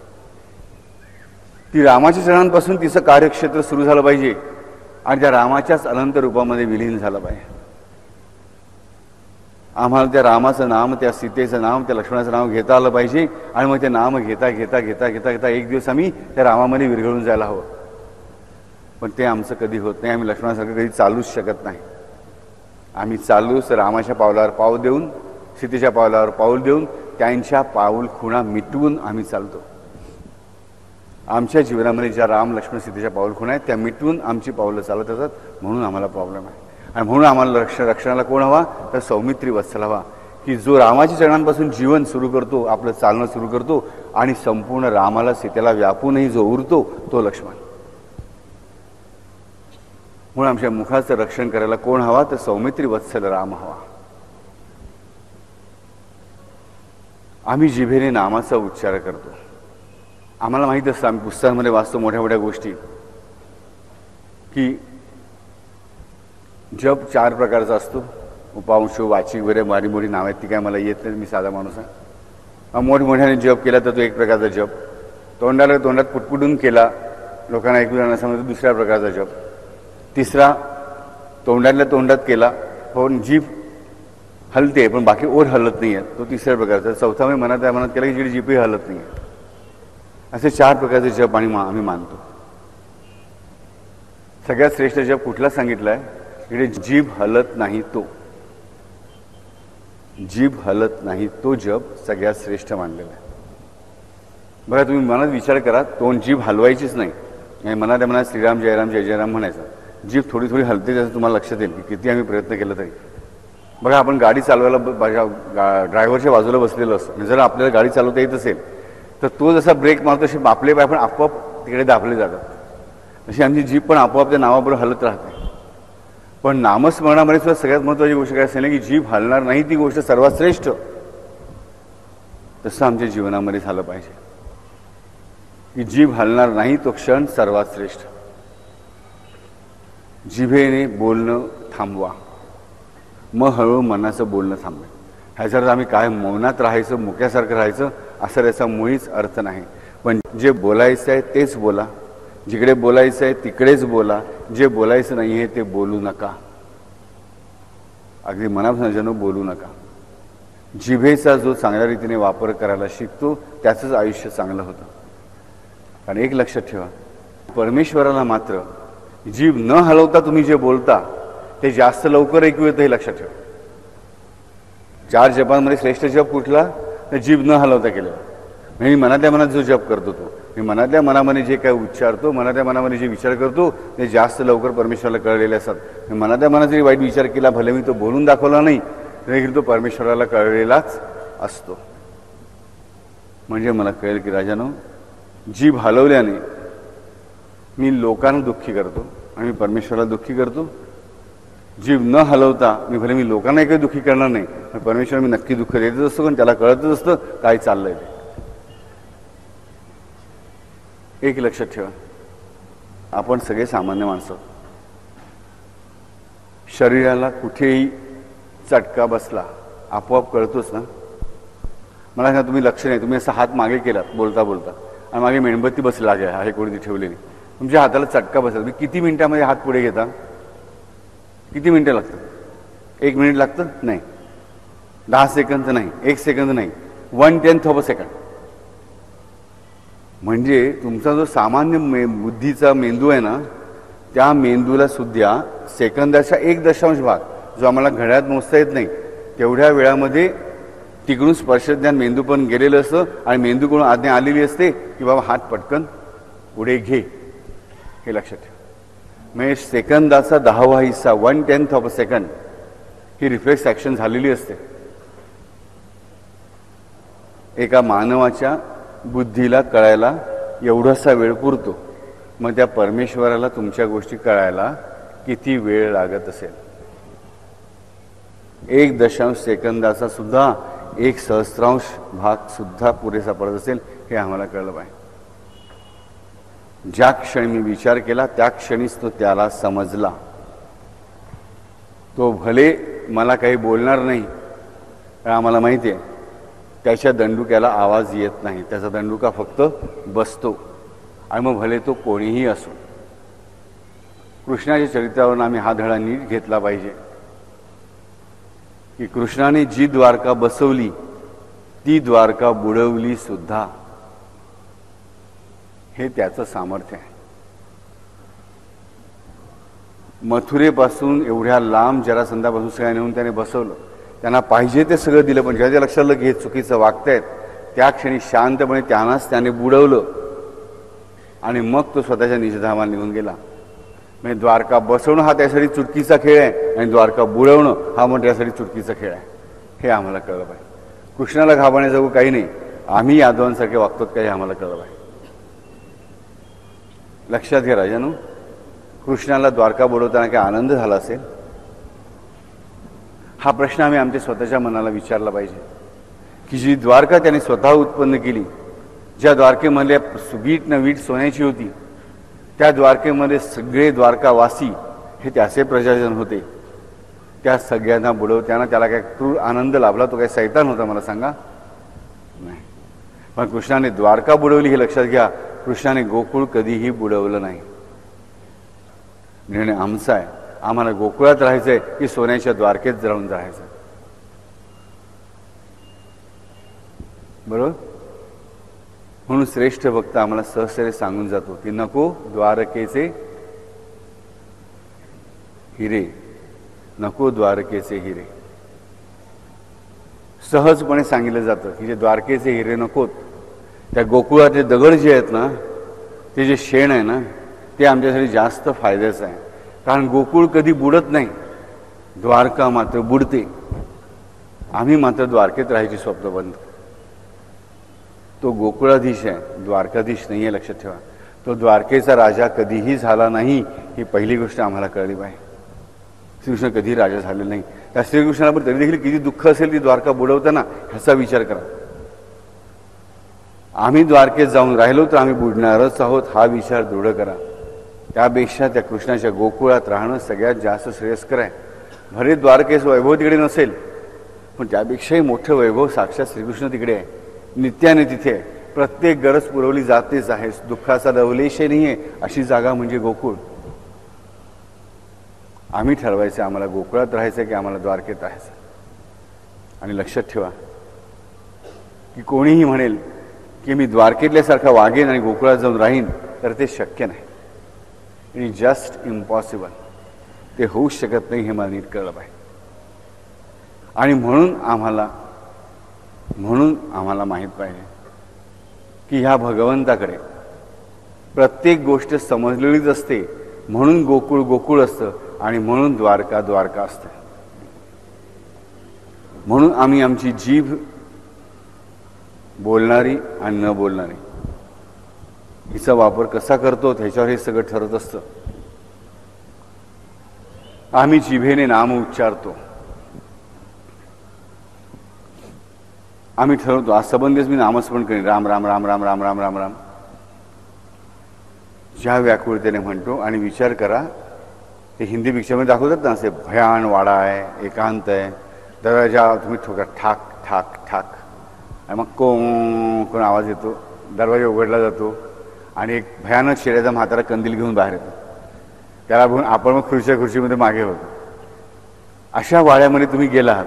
Speaker 1: ती रामाच्या चरणांपासून तिचं कार्यक्षेत्र सुरू झालं पाहिजे आणि त्या रामाच्याच अनंत रूपामध्ये विलीन झालं पाहिजे. आम्हाला त्या रामाचं नाम, त्या सीतेचं नाम, त्या लक्ष्मणाचं नाव घेता आलं पाहिजे, आणि मग ते नाम घेता घेता घेता घेता घेता एक दिवस आम्ही त्या रामामध्ये विरघळून जायला हवं. पण ते आमचं कधी होत नाही. आम्ही लक्ष्मणासारखं कधी चालूच शकत नाही. आम्ही चालूच रामाच्या पावलावर पाऊल देऊन, सीतेच्या पावलावर पाऊल देऊन, त्यांच्या पाऊल खुणा मिटवून आम्ही चालतो. आमच्या जीवनामध्ये ज्या राम लक्ष्मण सीतेच्या पाऊल खुणा आहेत त्या मिटवून आमची पावलं चालत असतात, म्हणून आम्हाला प्रॉब्लेम आहे. आणि म्हणून आम्हाला रक्षणाला कोण हवा तर सौमित्री वत्सल हवा, की जो रामाच्या चरणांपासून जीवन सुरू करतो, आपलं चालणं सुरू करतो आणि संपूर्ण रामाला सीतेला व्यापूनही जो उरतो तो लक्ष्मण. म्हणून आमच्या मुखाचं रक्षण करायला कोण हवा तर सौमित्री वत्सल राम हवा. आम्ही जिभेने नामाचा उच्चार करतो. आम्हाला माहीत असतं, आम्ही पुस्तकामध्ये वाचतो मोठ्या मोठ्या गोष्टी की जप 4 प्रकारचा असतो. उपांशू, वाचिक वगैरे मारी मोठी नाव आहेत, ती काय मला येत नाही, मी साधा माणूस आहे. मोठमोठ्याने जप केला तर तो एक प्रकारचा जप. तोंडात पुटपुटून केला, लोकांना ऐकू जाणं समजतं, दुसऱ्या प्रकारचा जप. तिसरा तोंडातल्या तोंडात केला, पण जीभ हलते पण बाकी ओठ हलत नाही आहे, तो तिसऱ्या प्रकारचा. चौथा म्हणजे मनात केला की जिकडे जीभही हलत नाही आहे. असे 4 प्रकारचे जप आम्ही मानतो. सगळ्यात श्रेष्ठ जप कुठला सांगितला आहे, इकडे जीभ हलत नाही तो, जीभ हलत नाही तो जप सगळ्यात श्रेष्ठ मानलेला आहे. बघा तुम्ही मनात विचार करा, तोंड जीभ हलवायचीच नाही, आणि मनात श्रीराम जयराम जय जयराम म्हणायचं. जीभ थोडी थोडी हलते त्याचं तुम्हाला लक्षात येईल की किती आम्ही प्रयत्न केला तरी. बघा आपण गाडी चालवायला ड्रायव्हरच्या बाजूला बसलेलो असतो, जर आपल्याला गाडी चालवता येत असेल तर तो जसा ब्रेक मारतो तसे आपले पाय पण आपोआप तिकडे दाबले जातात. तशी आमची जीभ पण आपोआप त्या नावाबरोबर हलत राहते. पण नामस्मरणामध्ये सुद्धा सगळ्यात महत्त्वाची गोष्ट काय असेल की जीभ हलणार नाही ती गोष्ट सर्वात श्रेष्ठ. तसं आमच्या जीवनामध्ये झालं पाहिजे की जीभ हलणार नाही तो क्षण सर्वात श्रेष्ठ. जिभेने बोलणं थांबवा, मग हळूहळू मनाचं बोलणं थांबेल. ह्याचा अर्थ आम्ही काय मौनात राहायचं, मुक्यासारखं राहायचं असं त्याचा मुळीच अर्थ नाही. पण जे बोलायचं आहे तेच बोला, जिकडे बोलायचं आहे तिकडेच बोला, जे बोलायचं नाही आहे ते बोलू नका. अगदी मनापासून बोलू नका. जिभेचा जो चांगल्या रीतीने वापर करायला शिकतो त्याचंच आयुष्य चांगलं होतं. कारण एक लक्षात ठेवा, परमेश्वराला मात्र जीभ न हलवता तुम्ही जे बोलता ते जास्त लवकर ऐकू येतं, हे लक्षात ठेवा. 4 जपांमध्ये श्रेष्ठ जप कुठला? तर जीभ न हलवता केलेला. मी मनातल्या मनात जो जप करतो तो, मी मनातल्या मनामध्ये जे काय उच्चारतो, मनातल्या मनामध्ये जे विचार करतो ते जास्त लवकर परमेश्वराला कळलेले असतात. मी मनातल्या मनात जरी वाईट विचार केला, भले मी तो बोलून दाखवला नाही तरी तो परमेश्वराला कळलेलाच असतो. म्हणजे मला कळेल की राजानो, जीभ हलवल्याने मी लोकांना दुःखी करतो आणि मी परमेश्वराला दुःखी करतो. जीभ न हलवता भले मी लोकांना काही दुःखी करणार नाही, पण परमेश्वराला मी नक्की दुःख देतच असतो, कारण त्याला कळतच असतं काय चाललंय ते. एक लक्षात ठेवा, आपण सगळे सामान्य माणसं. शरीराला कुठेही चटका बसला आपोआप कळतोच ना. मला सांगा, तुम्ही लक्ष नाही, तुम्ही असा हात मागे केलात बोलता बोलता आणि मागे मेणबत्ती बसली आहे कोणती ठेवलेली, तुमच्या हाताला चटका बसला, तुम्ही किती मिनिटामध्ये हात पुढे घेता? किती मिनिटं लागतं? 1 मिनिट लागतं? नाही. 10 सेकंद नाही, 1 सेकंद नाही, 1/10 ऑफ अ सेकंड. म्हणजे तुमचा जो सामान्य बुद्धीचा मेंदू आहे ना, त्या मेंदूला सुद्धा सेकंदाचा 1 भाग, जो आम्हाला घड्याळात मोजता येत नाही, तेवढ्या वेळामध्ये तिकडून स्पर्शज्ञान मेंदू पण गेलेलं असतं आणि मेंदूकडून आज्ञा आलेली असते की बाबा हात पटकन पुढे घे. हे लक्षात ठेवा. म्हणजे सेकंदाचा 10वा हिस्सा, 1/10 of a second he reflex action झालेली असते. एका मानवाच्या बुद्धीला कळायला एवढासा वेळ पुरतो, मग त्या परमेश्वराला तुमच्या गोष्टी कळायला किती वेळ लागत असेल? 1 सेकंदाचा सुद्धा 1/सहस्रांश भाग सुद्धा पुरेसा पडत असेल, हे आम्हाला कळलं पाहिजे. ज्या क्षणी मी विचार केला त्या क्षणीच तो त्याला समजला. तो भले मला काही बोलणार नाही, पण आम्हाला माहिती आहे त्याच्या दंडुक्याला आवाज येत नाही, त्याचा दंडुका फक्त बसतो. आणि मग भले तो कोणीही असो. कृष्णाच्या चरित्रावरून आम्ही हा धडा नीट घेतला पाहिजे की कृष्णाने जी द्वारका बसवली ती द्वारका बुडवली सुद्धा. हे त्याचं सामर्थ्य आहे. मथुरेपासून एवढ्या लांब जरासंधापासून सगळ्या नेऊन त्याने बसवलं, त्यांना पाहिजे ते सगळं दिलं, पण ज्याच्या लक्षात आलं की हे चुकीचं वागतायत त्या क्षणी शांतपणे त्यांनाच त्याने बुडवलं आणि मग तो स्वतःच्या निजधामाला निघून गेला. म्हणजे द्वारका बसवणं हा त्यासाठी चुटकीचा खेळ आहे आणि द्वारका बुडवणं हा मग त्यासाठी चुटकीचा खेळ आहे. हे आम्हाला कळलं पाहिजे. कृष्णाला घाबरण्याजोगं काही नाही, आम्ही यादवांसारखे वागतो काही आम्हाला कळलं पाहिजे. लक्षात घ्या राजानो, कृष्णाला द्वारका बुडवताना काय आनंद झाला असेल? हा प्रश्न आम्ही आमच्या स्वतःच्या मनाला विचारला पाहिजे की जी द्वारका त्याने स्वतः उत्पन्न केली, ज्या द्वारकेमध्ये वीट न वीट सोन्याची होती, त्या द्वारकेमध्ये सगळे द्वारकावासी हे त्याचे प्रजाजन होते, त्या सगळ्यांना बुडवताना त्याला काय क्रूर आनंद लाभला? तो काय सैतान होता मला सांगा? नाही. पण कृष्णाने द्वारका बुडवली हे लक्षात घ्या. कृष्णाने गोकुळ कधीही बुडवलं नाही. निर्णय आमचा आहे, आम्हाला गोकुळात राहायचंय की सोन्याच्या द्वारकेत जाऊन राहायचं? बरोबर. म्हणून श्रेष्ठ भक्त आम्हाला सहस्रे सांगून जातो की नको द्वारकेचे हिरे, नको द्वारकेचे हिरे. सहजपणे सांगितलं जातं की जे द्वारकेचे हिरे नकोत, त्या गोकुळातले दगड जे आहेत ना, ते जे शेण आहे ना, ते आमच्यासाठी जास्त फायद्याचं आहे. कारण गोकुळ कधी बुडत नाही, द्वारका मात्र बुडते. आम्ही मात्र द्वारकेत राहायची स्वप्न बंद. तो गोकुळाधीश आहे, द्वारकाधीश नाही आहे, लक्षात ठेवा. तो द्वारकेचा राजा कधीही झाला नाही, ही पहिली गोष्ट आम्हाला कळली पाहिजे. श्रीकृष्ण कधी राजा झाले नाही. त्या श्रीकृष्णाला पण तरी देखील किती दुःख असेल ती द्वारका बुडवताना, ह्याचा विचार करा. आम्ही द्वारकेत जाऊन राहिलो तर आम्ही बुडणारच आहोत, हा विचार दृढ करा. त्यापेक्षा त्या कृष्णाच्या गोकुळात राहणं सगळ्यात जास्त श्रेयस्कर आहे. भले द्वारकेचं वैभव तिकडे नसेल, पण त्यापेक्षाही मोठं वैभव साक्षात श्रीकृष्ण तिकडे आहे, नित्याने तिथे आहे. प्रत्येक गरज पुरवली जातेच आहे, दुःखाचा लवलेशही नाही आहे अशी जागा म्हणजे गोकुळ. आम्ही ठरवायचं आम्हाला गोकुळात राहायचं की आम्हाला द्वारकेत राहायचं. आणि लक्षात ठेवा, की कोणीही म्हणेल की मी द्वारकेतल्यासारखा वागेन आणि गोकुळात जाऊन राहीन, तर ते शक्य नाही. It is just impossible. ते होऊच शकत नाही, हे मला नीट कळलं पाहिजे. आणि म्हणून आम्हाला माहीत पाहिजे की ह्या भगवंताकडे प्रत्येक गोष्ट समजलेलीच असते. म्हणून गोकुळ गोकुळ असतं आणि म्हणून द्वारका द्वारका असते. म्हणून आम्ही आमची जीभ बोलणारी आणि न बोलणारी हिचा वापर कसा करतो ह्याच्यावर हे सगळं ठरत असतं. आम्ही जिभेने नाम उच्चारतो. आम्ही ठरवतो आज सबंधच मी नामस्मरण करेन, राम राम राम राम राम राम राम राम. ज्या व्याकुळतेने म्हणतो. आणि विचार करा, ते हिंदी पिक्चरमध्ये दाखवतात ना, असे भयान वाडा आहे, एकांत आहे, दरवाजा तुम्ही ठोका, ठाक ठाक ठाक, आणि मग कोण आवाज येतो, दरवाजा उघडला जातो आणि एक भयानक शेळ्याचा म्हातारा कंदील घेऊन बाहेर येतो. त्याला बघून आपण मग खुर्चीमध्ये मागे होतो. अशा वाड्यामध्ये तुम्ही गेला आहात,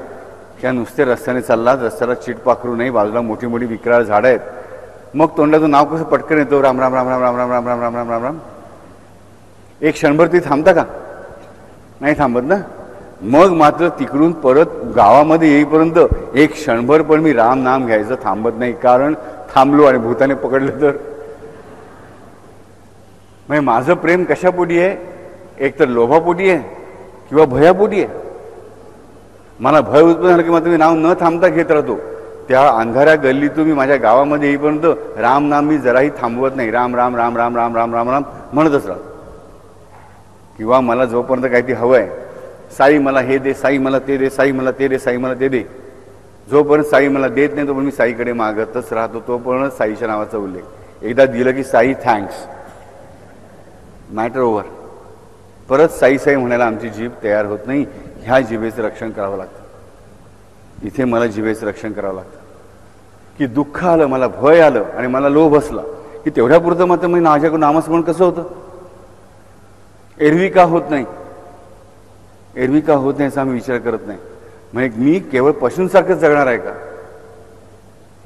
Speaker 1: त्या नुसते रस्त्याने चाललात, रस्त्याला चिट पाखरू नाही, बाजूला मोठी मोठी विक्राळ झाडं आहेत, मग तोंडाचं नाव कसं पटकन येतो, राम राम राम राम राम राम राम राम राम राम राम राम. एक क्षणभर ती थांबता का? नाही थांबत ना. मग मात्र तिकडून परत गावामध्ये येईपर्यंत एक क्षणभर पण मी राम नाम घ्यायचं थांबत नाही. कारण थांबलो आणि भूताने पकडलं तर. म्हणजे माझं प्रेम कशापोटी आहे? एक तर लोभापोटी आहे किंवा भयापोटी आहे. मला भय उत्पन्न झालं की मात्र मी नाव न थांबता घेत राहतो. त्या अंधाऱ्या गल्लीतून मी माझ्या गावामध्ये येईपर्यंत राम नाम मी जराही थांबवत नाही. राम राम राम राम राम राम राम राम म्हणतच राहतो. किंवा मला जोपर्यंत काहीतरी हवं आहे, साई मला हे दे, साई मला ते दे, साई मला ते दे, साई मला ते दे, जोपर्यंत साई मला देत नाही तोपर्यंत मी साईकडे मागतच राहतो. तोपर्यंत साईच्या नावाचा उल्लेख. एकदा दिलं की साई थँक्स, मॅटर ओव्हर. परत साई साई म्हणायला आमची जीभ तयार होत नाही. ह्या जिभेचं रक्षण करावं लागतं. इथे मला जिभेचं रक्षण करावं लागतं की दुःख आलं, मला भय आलं आणि मला लोभ असला की तेवढ्यापुरतं मात्र मी माझ्याकडून नामस्मरण कसं होतं? एरवी का होत नाही? एरवी का होत नाही याचा आम्ही विचार करत नाही. म्हणजे मी केवळ पशूंसारखंच जगणार आहे का?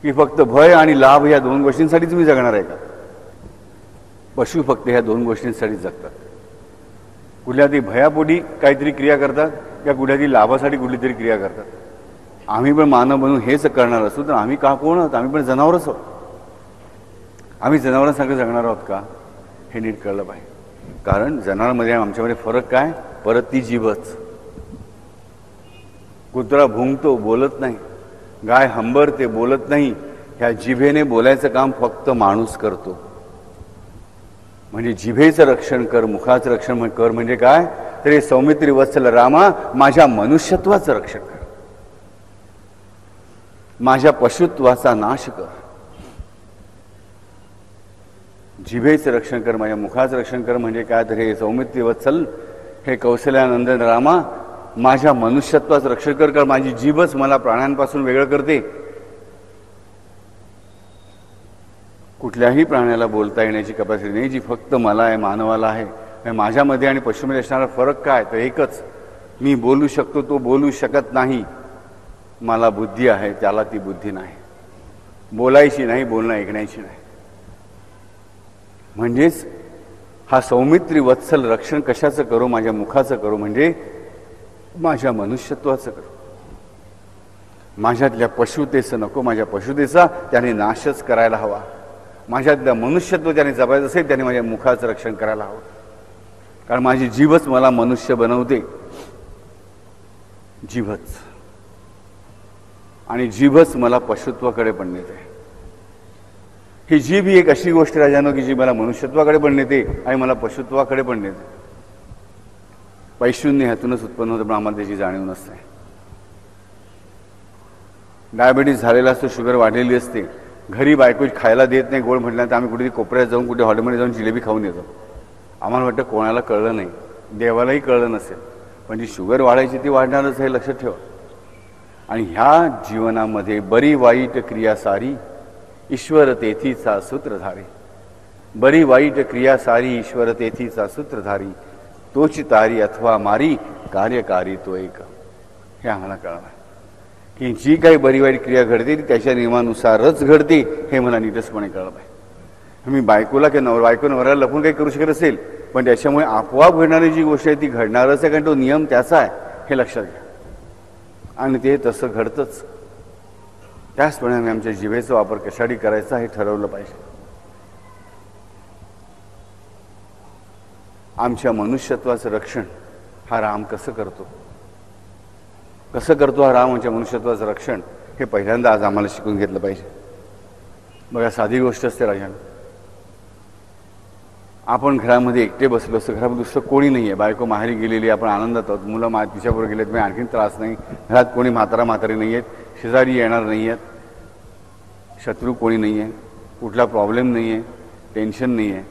Speaker 1: की फक्त भय आणि लाभ या दोन गोष्टींसाठीच मी जगणार आहे का? पशु फक्त ह्या दोन गोष्टींसाठीच जगतात. कुठल्या तरी भयापोटी काहीतरी क्रिया करतात किंवा कुठल्या तरी लाभासाठी कुठली तरी क्रिया करतात. आम्ही पण मानव बनून हेच करणार असतो तर आम्ही का कोण आहोत? आम्ही पण जनावरच आहोत. आम्ही जनावरांसारखं जगणार आहोत का? हे नीट कळलं पाहिजे. कारण जनावरांमध्ये आमच्यामध्ये फरक काय? परत ती जीभच. कुत्रा भुंकतो, बोलत नाही. गाय हंबरते, बोलत नाही. ह्या जिभेने बोलायचं काम फक्त माणूस करतो. म्हणजे जिभेचं रक्षण कर, मुखाचं रक्षण कर म्हणजे काय? तर हे सौमित्री वत्सल रामा, माझ्या मनुष्यत्वाचं रक्षण कर, माझ्या पशुत्वाचा नाश कर. जिभेचं रक्षण कर, माझ्या मुखाचं रक्षण कर म्हणजे काय? तर हे सौमित्री वत्सल, हे कौशल्यानंदन रामा, माझ्या मनुष्यत्वाचं रक्षण कर. कारण माझी जीभच मला प्राण्यांपासून वेगळं करते. कुठल्याही प्राण्याला बोलता येण्याची कपॅसिटी नाही जी फक्त मला आहे, मानवाला आहे. माझ्यामध्ये आणि पशुमध्ये असणारा फरक काय? तर एकच, मी बोलू शकतो, तो बोलू शकत नाही. मला बुद्धी आहे, त्याला ती बुद्धी नाही. बोलायची नाही, बोलणं ऐकण्याची नाही. म्हणजेच हा सौमित्री वत्सल रक्षण कशाचं करू? माझ्या मुखाचं करू म्हणजे माझ्या मनुष्यत्वाचं करू. माझ्यातल्या पशुतेचं नको, माझ्या पशुतेचा त्याने नाशच करायला हवा. माझ्यातल्या मनुष्यत्व त्याने जपायचं असेल त्याने माझ्या मुखाचं रक्षण करायला हवं. कारण माझी जीभच मला मनुष्य बनवते. जीभच. आणि जीभच मला पशुत्वाकडे पण नेते. ही जीभ ही एक अशी गोष्ट राजानो की जी मला मनुष्यत्वाकडे पण नेते आणि मला पशुत्वाकडे पण नेते. पैशून्य ह्यातूनच उत्पन्न होतं पण आम्हाला त्याची जाणीव नसते. डायबिटीस झालेला असतो, शुगर वाढलेली असते, घरी बायको खायला देत नाही गोड म्हटल्यानंतर आम्ही कुठेतरी कोपऱ्यात जाऊन कुठे हॉटेलमध्ये जाऊन जिलेबी खाऊन येतो. आम्हाला वाटतं कोणाला कळलं नाही, देवालाही कळलं नसेल, पण जी शुगर वाढायची ती वाढणारच हे लक्षात ठेवा. आणि ह्या जीवनामध्ये बरी वाईट क्रिया सारी ईश्वर तेथीचा सूत्रधारी. बरी वाईट क्रिया सारी ईश्वर तेथीचा सूत्रधारी. तोची तारी अथवा मारी कार्यकारी तो एक. हे आम्हाला कळलं. की जी काही बरी वाईट क्रिया घडते ती त्याच्या नियमानुसारच घडते हे मला नीटसपणे कळलं पाहिजे. मी बायकोला किंवा बायको नवऱ्याला लपून काही करू शकत असेल, पण त्याच्यामुळे आपोआप घडणारी जी गोष्ट आहे ती घडणारच आहे, कारण तो नियम त्याचा आहे हे लक्षात घ्या. आणि ते तसं घडतंच. त्याचप्रमाणे आम्ही आमच्या जिभेचा वापर कशासाठी करायचा हे ठरवलं पाहिजे. आमच्या मनुष्यत्वाचं रक्षण हा राम कसं करतो हा राम आमच्या मनुष्यत्वाचं रक्षण हे पहिल्यांदा आज आम्हाला शिकून घेतलं पाहिजे. बघा, साधी गोष्ट असते राजन, आपण घरामध्ये एकटे बसलो असतो, घरामध्ये दुसरं कोणी नाही आहे, बायको माहेरी गेलेली, आपण आनंदात आहोत, मुलं तिच्याबरोबर गेलेत, म्हणजे आणखीन त्रास नाही, घरात कोणी म्हातारी नाही आहेत, शेजारी येणार नाही आहेत, शत्रू कोणी नाही आहे, कुठला प्रॉब्लेम नाही आहे, टेन्शन नाही आहे.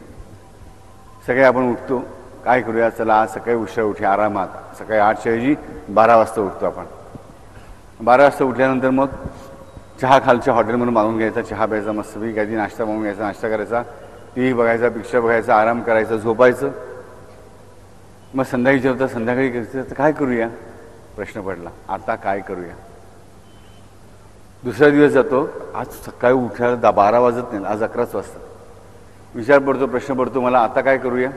Speaker 1: सगळे आपण उठतो, काय करूया, चला आज सकाळी उशिरा उठूया आरामात. सकाळी 8च्या ऐवजी 12 वाजता उठतो आपण. 12 वाजता उठल्यानंतर मग चहा खालच्या हॉटेलमधून मागून घ्यायचा, चहा प्यायचा, मस्तपैकी काहीतरी नाश्ता मागून घ्यायचा, नाश्ता करायचा, टी व्ही बघायचा, पिक्चर बघायचा, आराम करायचा, झोपायचं. मग संध्याकाळी जेवता, संध्याकाळी करायचं, तर काय करूया प्रश्न पडला, आता काय करूया. दुसरा दिवस जातो, आज सकाळी उठायला 12 वाजत नाही, आज 11च वाजता. विचार पडतो, प्रश्न पडतो, मला आता काय करूया.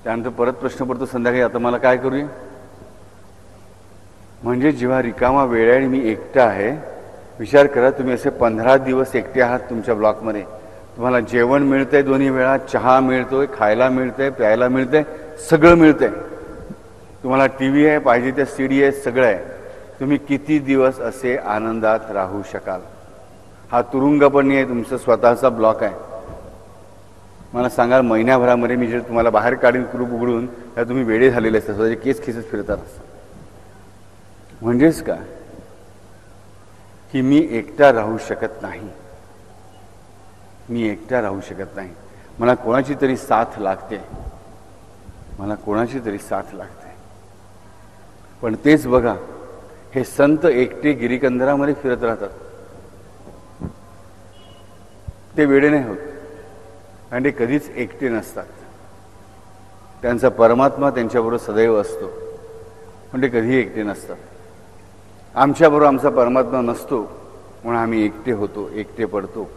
Speaker 1: त्यानंतर परत प्रश्न पडतो संध्याकाळी, आता मला काय करूया. म्हणजे जेव्हा रिकामा वेळ आहे आणि मी एकटा आहे, विचार करा, तुम्ही असे 15 दिवस एकटे आहात तुमच्या ब्लॉकमध्ये, तुम्हाला जेवण मिळतंय, दोन्ही वेळा चहा मिळतोय, खायला मिळतंय, प्यायला मिळतंय, सगळं मिळतंय, तुम्हाला TV आहे, पाहिजे त्या CD आहे, सगळं आहे. तुम्ही किती दिवस असे आनंदात राहू शकाल. हा तुरुंग पण नाही आहे, तुमचा स्वतःचा ब्लॉक आहे. मला सांगा, महिन्याभरामध्ये मी जे तुम्हाला बाहेर काढून कुलूप उघडून त्या तुम्ही वेडे झालेले असतात, स्वतःचे केस खिचत फिरतात. म्हणजेच काय की मी एकटा राहू शकत नाही, मी एकटा राहू शकत नाही, मला कोणाची तरी साथ लागते, मला कोणाची तरी साथ लागते. पण तेच बघा, हे संत एकटे गिरीकंदरामध्ये फिरत राहतात, ते वेडे नाही होत आणि ते कधीच एकटे नसतात. त्यांचा परमात्मा त्यांच्याबरोबर सदैव असतो, पण ते कधीही एकटे नसतात. आमच्याबरोबर आमचा परमात्मा नसतो म्हणून आम्ही एकटे होतो, एकटे पडतो.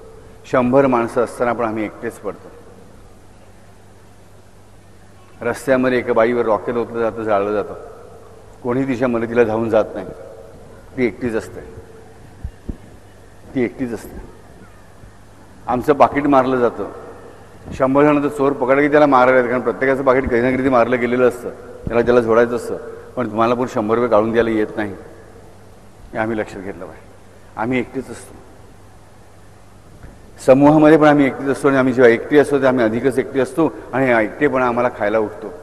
Speaker 1: 100 माणसं असताना पण आम्ही एकटेच पडतो. रस्त्यामध्ये एका बाईवर रॉकेल ओतलं जातं, जाळलं जातं, कोणी तिच्या मदतीला धावून जात नाही, ती एकटीच असते, ती एकटीच असते. आमचं पाकिट मारलं जातं, 100 जण तर चोर पकडलं की त्याला मारायला, कारण प्रत्येकाचं पाकिट कधी ना कधी मारलं गेलेलं असतं, त्याला झोडायचं असतं, पण तुम्हाला पण 100 रुपये काढून द्यायला येत नाही, हे आम्ही लक्षात घेतलं पाहिजे. आम्ही एकटेच असतो, समूहामध्ये पण आम्ही एकटेच असतो, आणि आम्ही जेव्हा एकटे असतो तेव्हा आम्ही अधिकच एकटे असतो, आणि हा एकटेपणा आम्हाला खायला उठतो.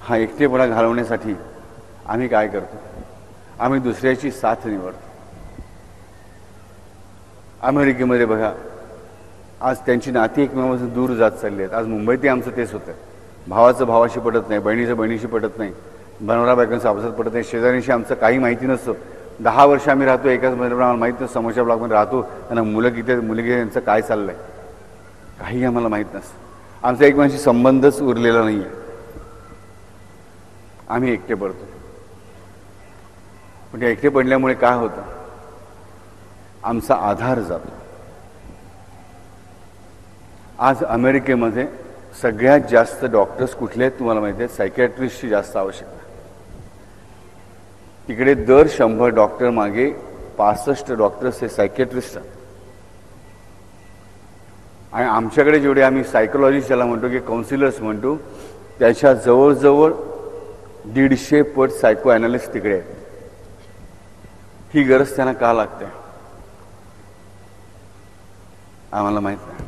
Speaker 1: हा एकटेपणा घालवण्यासाठी आम्ही काय करतो, आम्ही दुसऱ्याची साथ निवडतो. अमेरिकेमध्ये बघा, आज त्यांची नाती एकमेकांपासून दूर जात चालली आहेत. आज मुंबईतही आमचं तेच होतं, भावाचं भावाशी पटत नाही, बहिणीचं बहिणीशी पटत नाही, बनवरा बायकांचं आपसात पटत नाही, शेजाऱ्यांशी आमचं काही माहिती नसतं. 10 वर्ष आम्ही राहतो एकाच मध्ये, आम्हाला माहीत नसतं समोरच्या ब्लॉकमध्ये राहतो, त्यांना मुलं किती, मुलगी यांचं काय चाललंय काही आम्हाला माहीत नसतं. आमचा एकमेकांशी संबंधच उरलेला नाही आहे, आम्ही एकटे पडतो. पण त्या एकटे पडल्यामुळे काय होतं, आमचा आधार जातो. आज अमेरिकेमध्ये सगळ्यात जास्त डॉक्टर्स कुठले आहेत तुम्हाला माहिती आहे, सायकॅट्रिस्टची जास्त आवश्यकता. तिकडे दर 100 डॉक्टर मागे 65 डॉक्टर्स हे सायकॅट्रिस्ट आहेत. आणि आमच्याकडे जेवढे आम्ही सायकोलॉजिस्ट ज्याला म्हणतो की काउन्सिलर्स म्हणतो, त्याच्या जवळजवळ 150 पट सायको ॲनालिस्ट तिकडे आहेत. ही गरज त्यांना का लागते आम्हाला माहीत नाही.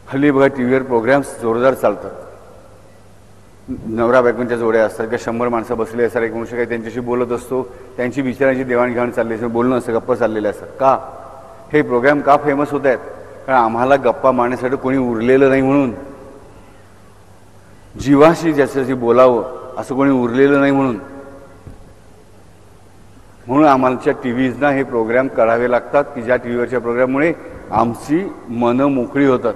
Speaker 1: हल्ली बघा टीव्हीवर प्रोग्राम्स जोरदार चालतात, नवरा बायकोंच्या जोड्या असतात का 100 माणसं बसले असतात, एक मनुष्य काही त्यांच्याशी बोलत असतो, त्यांची विचारांची देवाणघेवाण चालली असते, बोलणं असं गप्पा चाललेल्या असतात. का हे प्रोग्राम का फेमस होत आहेत, कारण आम्हाला गप्पा मारण्यासाठी कोणी उरलेलं नाही, म्हणून जीवाशी ज्याच्याशी बोलावं असं कोणी उरलेलं नाही, म्हणून आम्हाच्या टीव्हीजना हे प्रोग्राम करावे लागतात की ज्या टीव्हीवरच्या प्रोग्राममुळे आमची मनं मोकळी होतात.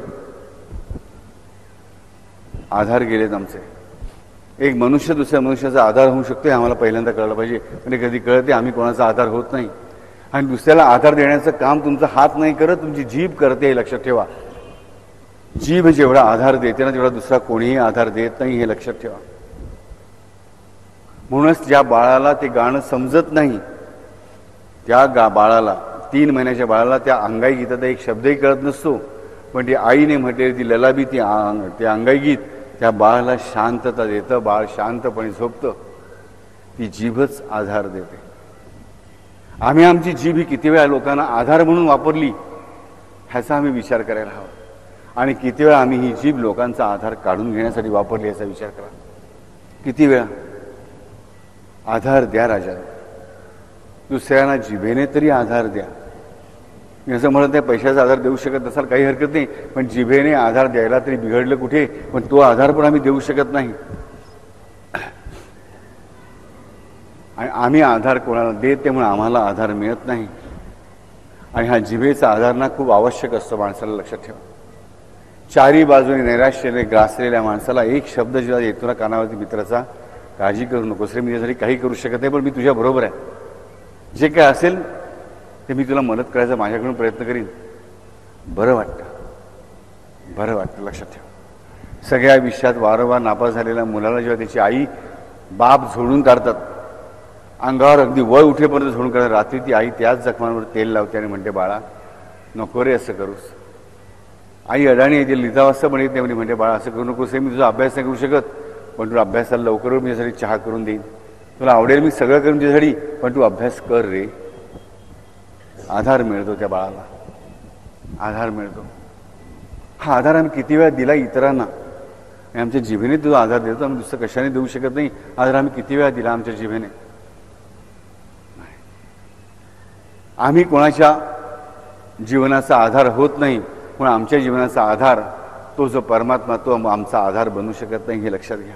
Speaker 1: आधार गेलेत आमचे. एक मनुष्य दुसऱ्या मनुष्याचा आधार होऊ शकतो हे आम्हाला पहिल्यांदा कळलं पाहिजे. म्हणजे कधी कळते आम्ही कोणाचा आधार होत नाही. आणि दुसऱ्याला आधार देण्याचं काम तुमचा हात नाही करत, तुमची जीभ करते, हे लक्षात ठेवा. जीभ जेवढा आधार देते ना तेवढा दुसरा कोणीही आधार देत नाही, हे लक्षात ठेवा. म्हणूनच ज्या बाळाला ते गाणं समजत नाही त्या बाळाला, 3 महिन्याच्या बाळाला त्या अंगाई गीताचा एक शब्दही कळत नसतो, पण ती आईने म्हटले ती ललाबी, ते अंगाई गीत त्या बाळाला शांतता देतं. बाळ शांतपणे झोपतं. ती जीभच आधार देते. आम्ही आमची जीभ ही किती वेळा लोकांना आधार म्हणून वापरली ह्याचा आम्ही विचार करायला हवा. आणि किती वेळा आम्ही ही जीभ लोकांचा आधार काढून घेण्यासाठी वापरली याचा विचार करा. किती वेळा. आधार द्या राजा, दुसऱ्यांना जिभेने तरी आधार द्या. मी असं म्हणत नाही पैशाचा आधार देऊ शकत नसाल काही हरकत नाही, पण जिभेने आधार द्यायला तरी बिघडलं कुठे. पण तो आधार पण आम्ही देऊ शकत नाही. आणि आम्ही आधार कोणाला देते म्हणून आम्हाला आधार मिळत नाही. आणि हा जिभेचा आधार ना खूप आवश्यक असतो माणसाला, लक्षात ठेवा. चारी बाजूने नैराश्याने ग्रासलेल्या माणसाला एक शब्द जेव्हा येतो ना कानावरती मित्राचा, काळजी करू नकोस रे, मी त्यासाठी काही करू शकत नाही, पण मी तुझ्या बरोबर आहे. जे काय असेल ते मी तुला मदत करायचा माझ्याकडून प्रयत्न करीन. बरं वाटतं, बरं वाटतं. लक्षात ठेवा. सगळ्या विषयात वारंवार नापास झालेल्या मुलाला जेव्हा त्याची आई बाप झोडून काढतात, अंगावर अगदी वळ उठेपर्यंत झोडून काढतात, रात्री ती आई त्याच जखमांवर तेल लावते आणि म्हणते बाळा नको रे असं करूस. आई अडाणी येते, लिहिता वाजता पण येत नाही, म्हणते बाळा असं करू नकोस, मी तुझा अभ्यास नाही करू शकत, पण तुला अभ्यासाला लवकर मी त्यासाठी चहा करून देईन, तुला आवडेल मी सगळं करून तुझ्यासाठी, पण तू अभ्यास कर रे. आधार मिळतो त्या बाळाला, आधार मिळतो. हा आधार आम्ही किती वेळा दिला इतरांना. आमच्या जिभेने तुझा आधार देतो, आम्ही दुसरं कशाने देऊ शकत नाही. आधार आम्ही किती वेळा दिला आमच्या जिभेने. आम्ही कोणाच्या जीवनाचा आधार होत नाही, पण आमच्या जीवनाचा आधार तो जो परमात्मा तो आमचा आधार बनू शकत नाही, हे लक्षात घ्या.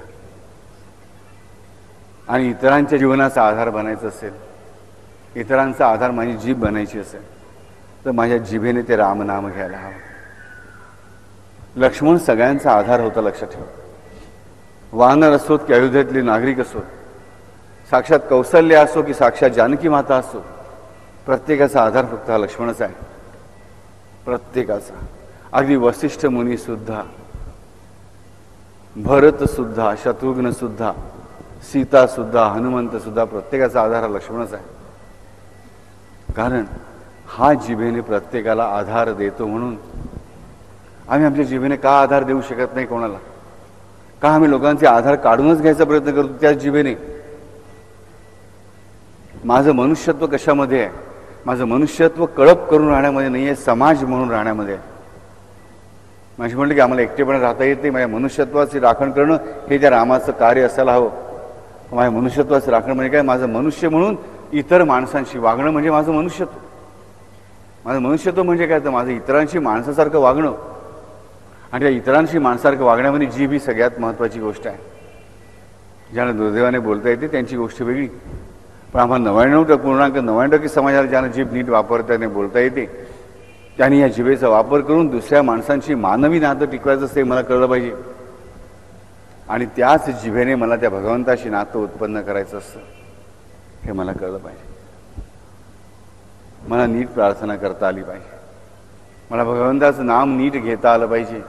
Speaker 1: आणि इतरांच्या जीवनाचा आधार बनायचा असेल, इतरांचा आधार माझी जीभ बनायची असेल, तर माझ्या जिभेने ते रामनाम घ्यायला हवं. लक्ष्मण सगळ्यांचा आधार होता, लक्षात ठेवा. वानर असोत की अयोध्येतले नागरिक असोत, साक्षात कौसल्य असो की साक्षात जानकी माता असो, प्रत्येकाचा आधार फक्त हा लक्ष्मणच आहे. प्रत्येकाचा. अगदी वसिष्ठ मुनी सुद्धा, भरत सुद्धा, शत्रुघ्न सुद्धा, सीता सुद्धा, हनुमंत सुद्धा, प्रत्येकाचा आधार हा लक्ष्मणच आहे. कारण हा जिभेने प्रत्येकाला आधार देतो. म्हणून आम्ही आमच्या जिभेने का आधार देऊ शकत नाही कोणाला? का आम्ही लोकांचे आधार काढूनच घ्यायचा प्रयत्न करतो त्याच जिभेने? माझं मनुष्यत्व कशामध्ये आहे? माझं मनुष्यत्व कळप करून राहण्यामध्ये नाही आहे, समाज म्हणून राहण्यामध्ये आहे. माझी म्हटलं की आम्हाला एकटेपणे राहता येत नाही, माझ्या मनुष्यत्वाची राखण करणं हे त्या रामाचं कार्य असायला हवं. माझ्या मनुष्यत्वाचं राखण म्हणजे काय? माझं मनुष्य म्हणून इतर माणसांशी वागणं म्हणजे माझं मनुष्यत्व. माझं मनुष्यत्व म्हणजे काय? तर माझं इतरांशी माणसासारखं वागणं. आणि त्या इतरांशी माणसासारखं वागण्यामध्ये जीभ ही सगळ्यात महत्त्वाची गोष्ट आहे. ज्यांना दुर्दैवाने बोलता येते त्यांची गोष्ट वेगळी, पण आम्हाला 99.99% समाजाला ज्यांना जीभ नीट वापरता येते, बोलता येते, त्यांनी या जिभेचा वापर करून दुसऱ्या माणसांशी मानवी नातं टिकवायचं असते, मला कळलं पाहिजे. आणि त्याच जिभेने मला त्या भगवंताशी नातं उत्पन्न करायचं असतं, हे मला कळलं पाहिजे. मला नीट प्रार्थना करता आली पाहिजे, मला भगवंताचं नाम नीट घेता आलं पाहिजे,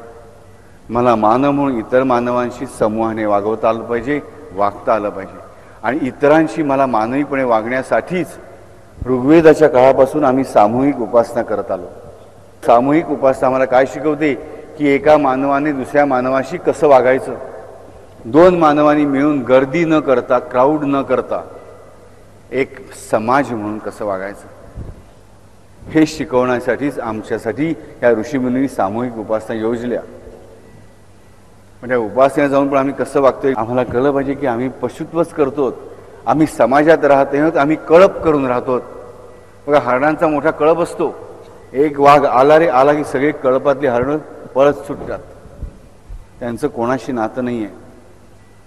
Speaker 1: मला मानव म्हणून इतर मानवांशी समूहाने वागवता आलं पाहिजे, वागता आलं पाहिजे. आणि इतरांशी मला मानवीपणे वागण्यासाठीच ऋग्वेदाच्या काळापासून आम्ही सामूहिक उपासना करत आलो. सामूहिक उपासना आम्हाला काय शिकवते? की एका मानवाने दुसऱ्या मानवाशी कसं वागायचं, 2 मानवांनी मिळून गर्दी न करता, क्राऊड न करता एक समाज म्हणून कसं वागायचं, हे शिकवण्यासाठीच आमच्यासाठी या ऋषीमुनींनी सामूहिक उपासना योजल्या. म्हणजे उपासनेला जाऊन पण आम्ही कसं वागतोय आम्हाला कळलं पाहिजे. की आम्ही पशुत्वच करतो, आम्ही समाजात राहत आहोत, आम्ही कळप करून राहतो. बघा, हरणांचा मोठा कळप असतो, एक वाघ आला रे आला की सगळे कळपातली हरणं पळत सुटतात, त्यांचं कोणाशी नातं नाही आहे.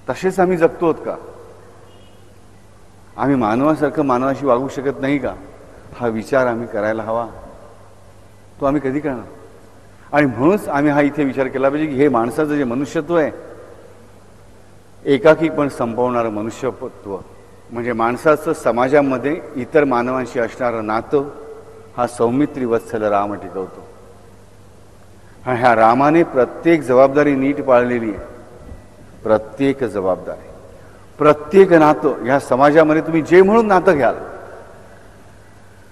Speaker 1: तसेच आम्ही जगतोत का? आम्ही मानवासारखं मानवाशी वागू शकत नाही का? हा विचार आम्ही करायला हवा. तो आम्ही कधी करणार? आणि म्हणूनच आम्ही हा इथे विचार केला पाहिजे की हे माणसाचं जे मनुष्यत्व आहे एकाकी पण संपवणारं मनुष्यत्व म्हणजे माणसाचं समाजामध्ये इतर मानवांशी असणारं नातं हा सौमित्री वत्सल राम टिकवतो. आणि ह्या रामाने प्रत्येक जबाबदारी नीट पाळलेली आहे. प्रत्येक जबाबदारी, प्रत्येक नातं ह्या समाजामध्ये तुम्ही जे म्हणून नातं घ्याल,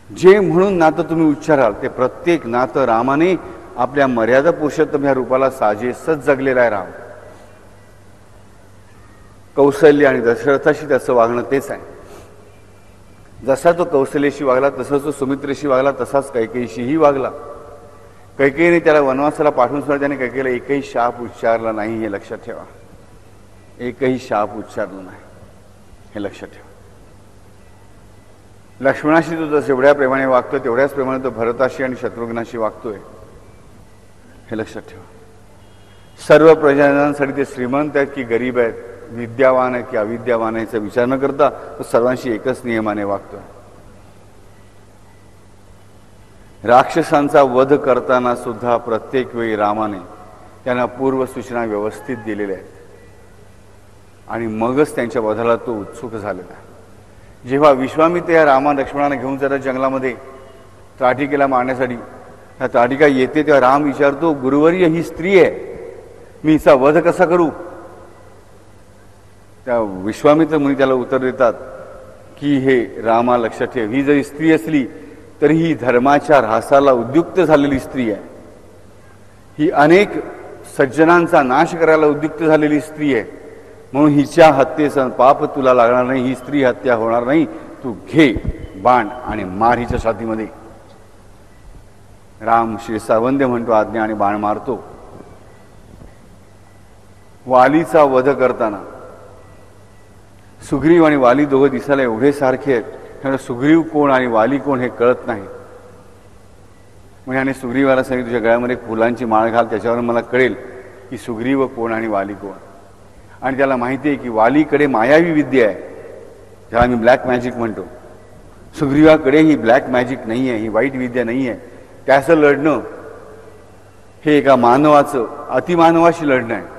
Speaker 1: जे म्हणून नातं तुम्ही उच्चाराल, ते प्रत्येक नातं रामाने आपल्या मर्यादा पुरुषोत्तम ह्या रूपाला साजेसच जगलेला आहे. राम कौशल्य आणि दशरथाशी त्याचं वागणं तेच आहे. जसा तो कौशल्याशी वागला तसाच तो सुमित्रेशी वागला, तसाच कैकेयीशीही वागला. कैकेयीने त्याला वनवासाला पाठवून सुद्धा त्याने कैकेयीला एकही शाप उच्चारला नाही, हे लक्षात ठेवा. एकही शाप उच्चारला नाही, हे लक्षात ठेवा. लक्ष्मणाशी तो जेवढ्या प्रेमाने वागतोय तेवढ्याच प्रेमाने तो भरताशी आणि शत्रुघ्नाशी वागतोय, हे लक्षात ठेवा. सर्व प्रजाजनांसाठी ते श्रीमंत आहेत की गरीब आहेत, विद्यावान आहे की अविद्यावान आहे, याचा विचार न करता तो सर्वांशी एकच नियमाने वागतोय. राक्षसांचा वध करताना सुद्धा प्रत्येक वेळी रामाने त्यांना पूर्वसूचना व्यवस्थित दिलेल्या आहेत आणि मगच त्यांच्या वधाला तो उत्सुक झालेला आहे. जेव्हा विश्वामित्र या रामा लक्ष्मणाने घेऊन जातात जंगलामध्ये त्राटिकेला मारण्यासाठी, ह्या त्राटिका येते तेव्हा राम विचारतो, गुरुवर्य ही स्त्री आहे, मी हिचा वध कसा करू? त्या विश्वामित्र मुनी त्याला उत्तर देतात की हे रामा लक्षात ठेव, ही जरी स्त्री असली तरी ही धर्माच्या ऱ्हासाला उद्युक्त झालेली स्त्री आहे. ही अनेक सज्जनांचा नाश करायला उद्युक्त झालेली स्त्री आहे, म्हणून हिच्या हत्येचं पाप तुला लागणार नाही, ही स्त्री हत्या होणार नाही. तू घे बाण आणि मार हिच्या छातीमध्ये. राम श्री सर्वंद्य म्हणतो आज्ञा आणि बाण मारतो. वालीचा वध करताना सुग्रीव आणि वाली दोघं दिसायला एवढे सारखे आहेत, त्यामुळे सुग्रीव कोण आणि वाली कोण हे कळत नाही. मग याने सुग्रीवाला सांगितलं, तुझ्या गळ्यामध्ये फुलांची माळ घाल, त्याच्यावर मला कळेल की सुग्रीव कोण आणि वाली कोण. आणि त्याला माहिती आहे की वालीकडे मायावी विद्या आहे, ज्याला मी ब्लॅक मॅजिक म्हणतो. सुग्रीवाकडे ही ब्लॅक मॅजिक नाही आहे, ही वाईट विद्या नाही आहे. त्याचं लढणं हे एका मानवाचं अतिमानवाशी लढणं आहे.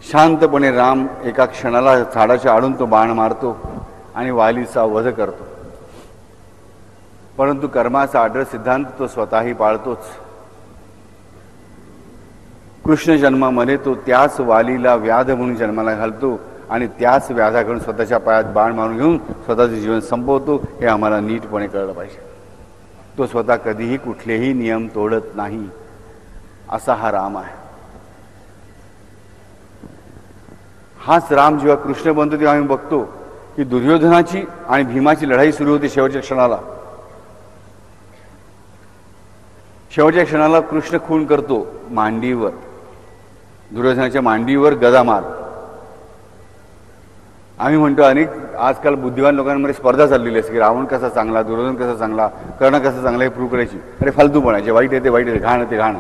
Speaker 1: शांतपणे राम एका क्षणाला झाडाच्या आडून तो बाण मारतो आणि वालीचा वध करतो. परंतु कर्माचा आढळ सिद्धांत तो स्वतःही पाळतोच. कृष्ण जन्मामध्ये तो त्याच वालीला व्याध म्हणून जन्माला घालतो आणि त्याच व्याधाकडून स्वतःच्या पायात बाण मारून घेऊन स्वतःचे जीवन संपवतो. हे आम्हाला नीटपणे कळलं पाहिजे. तो स्वतः कधीही कुठलेही नियम तोडत नाही, असा हा राम आहे. हाच राम जेव्हा कृष्ण बनतो तेव्हा आम्ही बघतो की दुर्योधनाची आणि भीमाची लढाई सुरू होती. शेवटच्या क्षणाला कृष्ण खून करतो मांडीवर, दुर्योधनाच्या मांडीवर गदा मार. आम्ही म्हणतो अनेक आजकाल बुद्धिवान लोकांमध्ये स्पर्धा चाललेली असते की रावण कसा चांगला, दुर्योधन कसा चांगला, कर्ण कसा चांगला, हे प्रूव्ह करायची. अरे फालतूपण आहे. जे वाईट आहे ते वाईट आहे, घाण ते घाण.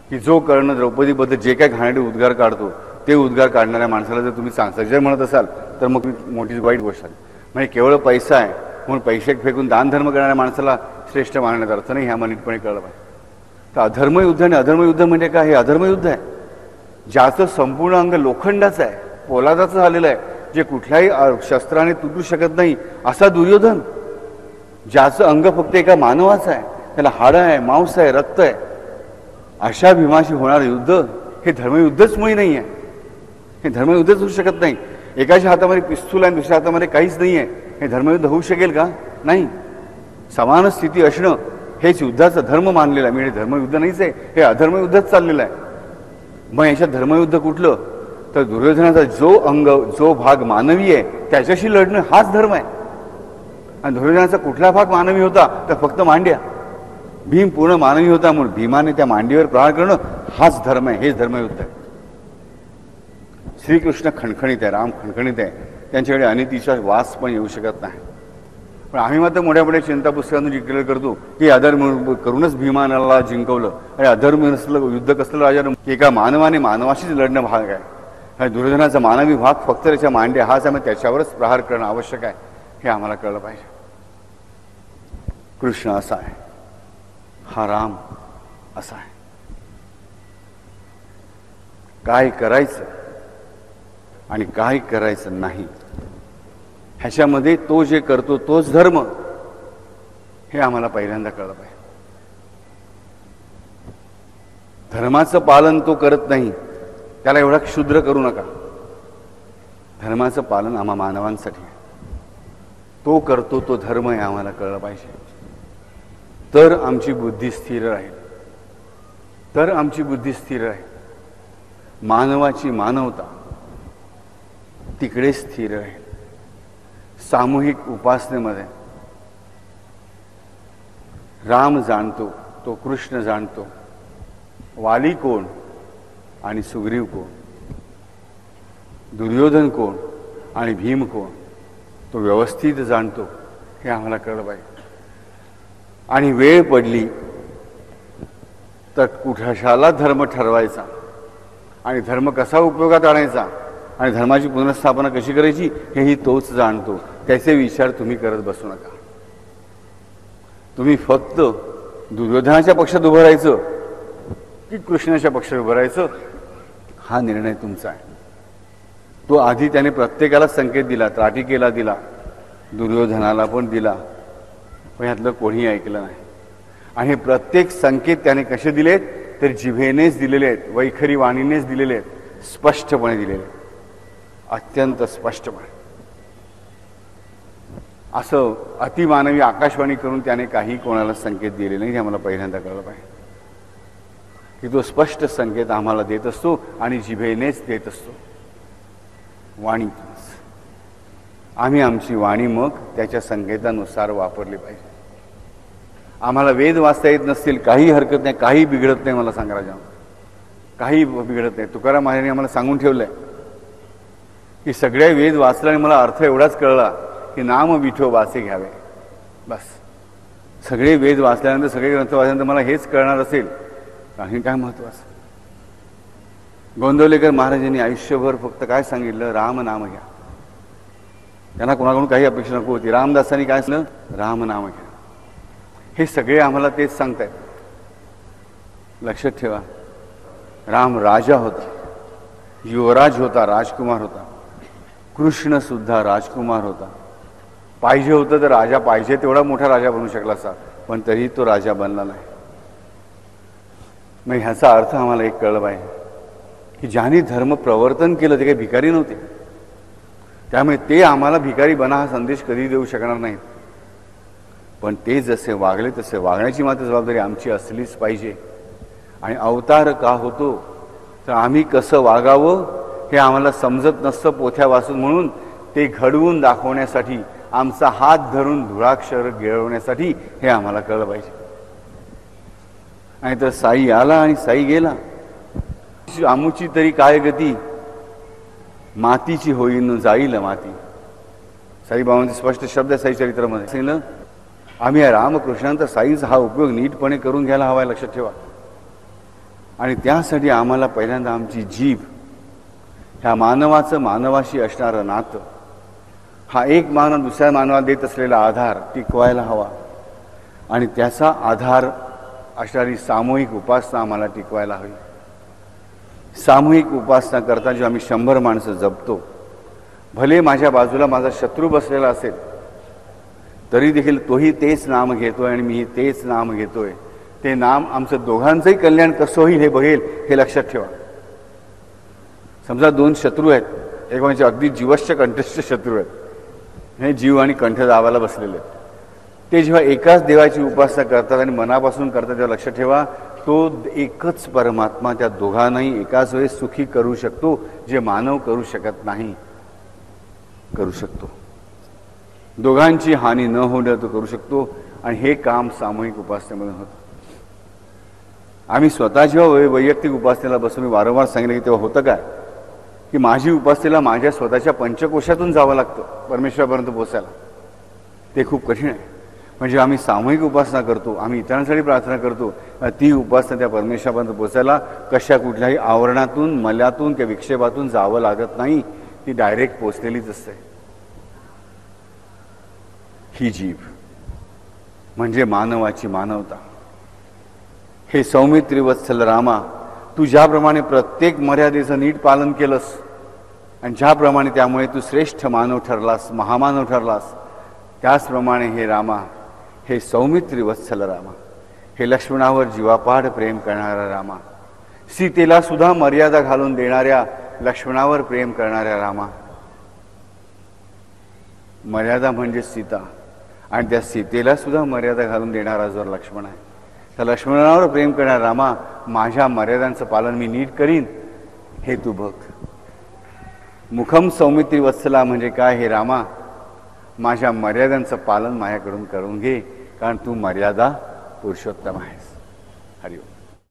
Speaker 1: की जो कर्ण द्रौपदीबद्दल जे काय घाणेरडे उद्गार काढतो ते उद्गार काढणाऱ्या माणसाला जर तुम्ही सज्जन म्हणत असाल तर मग मोठी वाईट गोष्ट आहे. म्हणजे केवळ पैसा आहे म्हणून पैसे फेकून दानधर्म करणाऱ्या माणसाला श्रेष्ठ मानण्याचा अर्थ नाही, हे आम्हाला नीटपणे कळलं पाहिजे. तर अधर्मयुद्ध आणि अधर्मयुद्ध म्हणजे काय? हे अधर्मयुद्ध आहे ज्याचं संपूर्ण अंग लोखंडाचं आहे, पोलादाचं झालेलं आहे, जे कुठल्याही शस्त्राने तुटू शकत नाही असा दुर्योधन, ज्याचं अंग फक्त एका मानवाचं आहे, त्याला हाडं आहे, मांस आहे, रक्त आहे, अशा भीमाशी होणारं युद्ध हे धर्मयुद्धच मुळी नाही आहे. हे धर्मयुद्धच होऊ शकत नाही. एकाच्या हातामध्ये पिस्तूल आहे, दुसऱ्या हातामध्ये काहीच नाही आहे, हे धर्मयुद्ध होऊ शकेल का? नाही. समान स्थिती असणं हेच युद्धाचा धर्म मानलेलं आहे. म्हणजे धर्मयुद्ध नाहीच आहे, हे अधर्मयुद्धच चाललेलं आहे. मग याच्यात धर्मयुद्ध कुठलं? तर दुर्योधनाचा जो भाग मानवी आहे त्याच्याशी लढणं हाच धर्म आहे. आणि दुर्योधनाचा कुठला भाग मानवी होता? तर फक्त मांड्या. भीम पूर्ण मानवी होता म्हणून भीमाने त्या मांडीवर प्रहार करणं हाच धर्म आहे, हेच धर्मयुद्ध आहे. श्रीकृष्ण खणखणीत आहे, राम खणखणीत आहे, त्यांच्याकडे अनितीचा वास पण येऊ शकत नाही. पण आम्ही मात्र मोठ्या मोठ्या चिंता पुस्तकातून डिक्लेअर करतो की अधर्म करूनच भीमानाला जिंकवलं. अरे अधर्म नसलं युद्ध कसलं राजा? एका मानवाने मानवाशीच लढणं भाग आहे. आणि दुर्योधनाचा मानवी भाग फक्त त्याच्या मांड्या हाच आहे, त्याच्यावरच प्रहार करणं आवश्यक आहे, हे आम्हाला कळलं पाहिजे. कृष्ण असा आहे, हा राम असा आहे. काय करायचं आणि काय करायचं नाही, ह्याच्यामध्ये तो जे करतो तोच धर्म, हे आम्हाला पहिल्यांदा कळलं पाहिजे. धर्माचं पालन तो करत नाही, त्याला एवढा क्षुद्र करू नका. धर्माचं पालन आम्हा मानवांसाठी आहे, तो करतो तो धर्म आहे, आम्हाला कळलं पाहिजे. तर आमची बुद्धी स्थिर राहील, तर आमची बुद्धी स्थिर राहील. मानवाची मानवता तिकडे स्थिर राहील. सामूहिक उपासनेमध्ये राम जाणतो, तो कृष्ण जाणतो, वाली कोण आणि सुग्रीव कोण, दुर्योधन कोण आणि भीम कोण, तो व्यवस्थित जाणतो, हे आम्हाला कळलं पाहिजे. आणि वेळ पडली तर कुठाशाला धर्म ठरवायचा आणि धर्म कसा उपयोगात आणायचा आणि धर्माची पुनर्स्थापना कशी करायची हेही तोच जाणतो. त्याचे विचार तुम्ही करत बसू नका. तुम्ही फक्त दुर्योधनाच्या पक्षात उभं राहायचं की कृष्णाच्या पक्षात उभं राहायचं, हा निर्णय तुमचा आहे. तो आधी त्याने प्रत्येकाला संकेत दिला, त्राटिकेला दिला, दुर्योधनाला पण दिला, पण यातलं कोणीही ऐकलं नाही. आणि हे प्रत्येक संकेत त्याने कसे दिलेत तर जिभेनेच दिलेले आहेत, वैखरी वाणीनेच दिलेले आहेत, स्पष्टपणे दिलेले आहेत, अत्यंत स्पष्टपणे. असं अतिमानवी आकाशवाणी करून त्याने काही कोणाला संकेत दिले नाही, हे आम्हाला पहिल्यांदा कळलं पाहिजे की तो स्पष्ट संकेत आम्हाला देत असतो आणि जिभेनेच देत असतो, वाणीतूनच. आम्ही आमची वाणी मग त्याच्या संकेतानुसार वापरली पाहिजे. आम्हाला वेद वाचता येत नसतील, काही हरकत नाही, काही बिघडत नाही. मला सांगा राजा, काही बिघडत नाही. तुकाराम महाराजांनी आम्हाला सांगून ठेवलंय की सगळे वेद वाचला आणि मला अर्थ एवढाच कळला की नाम विठोबाचे घ्यावे, बस. सगळे वेद वाचल्यानंतर, सगळे ग्रंथ वाचल्यानंतर मला हेच कळणार असेल, काही काय महत्वाचं. गोंदवलेकर महाराजांनी आयुष्यभर फक्त काय सांगितलं, राम नाम घ्या. त्यांना कोणाकडून काही अपेक्षा नको होती. रामदासांनी काय सांगितलं, राम नाम घ्या. हे सगळे आम्हाला तेच सांगतायत. लक्षात ठेवा, राम राजा होता, युवराज होता, राजकुमार होता. कृष्ण सुद्धा राजकुमार होता. पाहिजे होतं तर राजा, पाहिजे तेवढा मोठा राजा बनू शकला असा, पण तरी तो राजा बनला नाही. मग ह्याचा अर्थ आम्हाला एक कळलं पाहिजे की ज्यांनी धर्म प्रवर्तन केलं ते काही भिकारी नव्हते. त्यामुळे ते आम्हाला भिकारी बना हा संदेश कधी देऊ शकणार नाहीत. पण ते जसे वागले तसे वागण्याची मात्र जबाबदारी आमची असलीच पाहिजे. आणि अवतार का होतो तर आम्ही कसं वागावं हे आम्हाला समजत नसतं पोथ्या वाचून, म्हणून ते घडवून दाखवण्यासाठी, आमचा हात धरून धुळाक्षर गिळवण्यासाठी हे आम्हाला कळलं पाहिजे. आणि तर साई आला आणि साई गेला. आमुची तरी काय गती, मातीची होईन जाईल माती. साईबाबांचे स्पष्ट शब्द आहे साई चरित्रामध्ये. सांगितलं आम्ही या रामकृष्णांचा साईंचा हा उपयोग नीटपणे करून घ्यायला हवा आहे, लक्षात ठेवा. आणि त्यासाठी आम्हाला पहिल्यांदा आमची जीभ, ह्या मानवाचं मानवाशी असणारं नातं, हा एक मानव दुसऱ्या मानवाला देत असलेला आधार टिकवायला हवा. आणि त्याचा आधार असणारी सामूहिक उपासना आम्हाला टिकवायला हवी. सामूहिक उपासना करता जेव्हा आम्ही 100 माणसं जपतो, भले माझ्या बाजूला माझा शत्रू बसलेला असेल तरी देखील तोही तेच नाम घेतोय आणि मीही तेच नाम घेतोय. ते नाम आमचं दोघांचंही कल्याण कसं होईल हे बघेल, हे लक्षात ठेवा. समजा 2 शत्रू आहेत, एक म्हणजे अगदी जीवश्च कंठस्थ शत्रू आहेत, हे जीव आणि कंठ दाबायला बसलेले आहेत. ते जेव्हा एकाच देवाची उपासना करतात आणि मनापासून करतात तेव्हा लक्षात ठेवा, तो एकच परमात्मा त्या दोघांनाही एकाच वेळेस सुखी करू शकतो, जे मानव करू शकत नाही. करू शकतो, दोघांची हानी न होणं तो करू शकतो. आणि हे काम सामूहिक उपासनेमधून होतं. आम्ही स्वतः जेव्हा वैयक्तिक उपासनेला बसून वारंवार सांगितलं की तेव्हा होतं काय की माझी उपासनेला माझ्या स्वतःच्या पंचकोशातून जावं लागतं परमेश्वरापर्यंत पोचायला. ते खूप कठीण आहे. म्हणजे आम्ही सामूहिक उपासना करतो, आम्ही इतरांसाठी प्रार्थना करतो, ती उपासना त्या परमेश्वरापर्यंत पोचायला कशा कुठल्याही आवरणातून, मल्यातून किंवा विक्षेपातून जावं लागत नाही. ती डायरेक्ट पोचलेलीच असते. ही जीभ म्हणजे मानवाची मानवता. हे सौमित्री वत्सल रामा, तू ज्याप्रमाणे प्रत्येक मर्यादेचं नीट पालन केलंस आणि ज्याप्रमाणे त्यामुळे तू श्रेष्ठ मानव ठरलास, महामानव ठरलास, त्याचप्रमाणे हे रामा, हे सौमित्री वत्सल रामा, हे लक्ष्मणावर जीवापाड प्रेम करणारा रामा, सीतेला सुद्धा मर्यादा घालून देणाऱ्या लक्ष्मणावर प्रेम करणाऱ्या रामा, मर्यादा म्हणजे सीता, आणि त्या सीतेला सुद्धा मर्यादा घालून देणारा जो लक्ष्मण आहे, त्या लक्ष्मणावर प्रेम करणारा रामा, माझ्या मर्यादांचं पालन मी नीट करीन हे तू बघ. मुखम सौमित्री वत्सला म्हणजे काय, हे रामा, माझ्या मर्यादांचं पालन माझ्याकडून करून घे, कारण तू मर्यादा पुरुषोत्तम आहेस. हरिओम.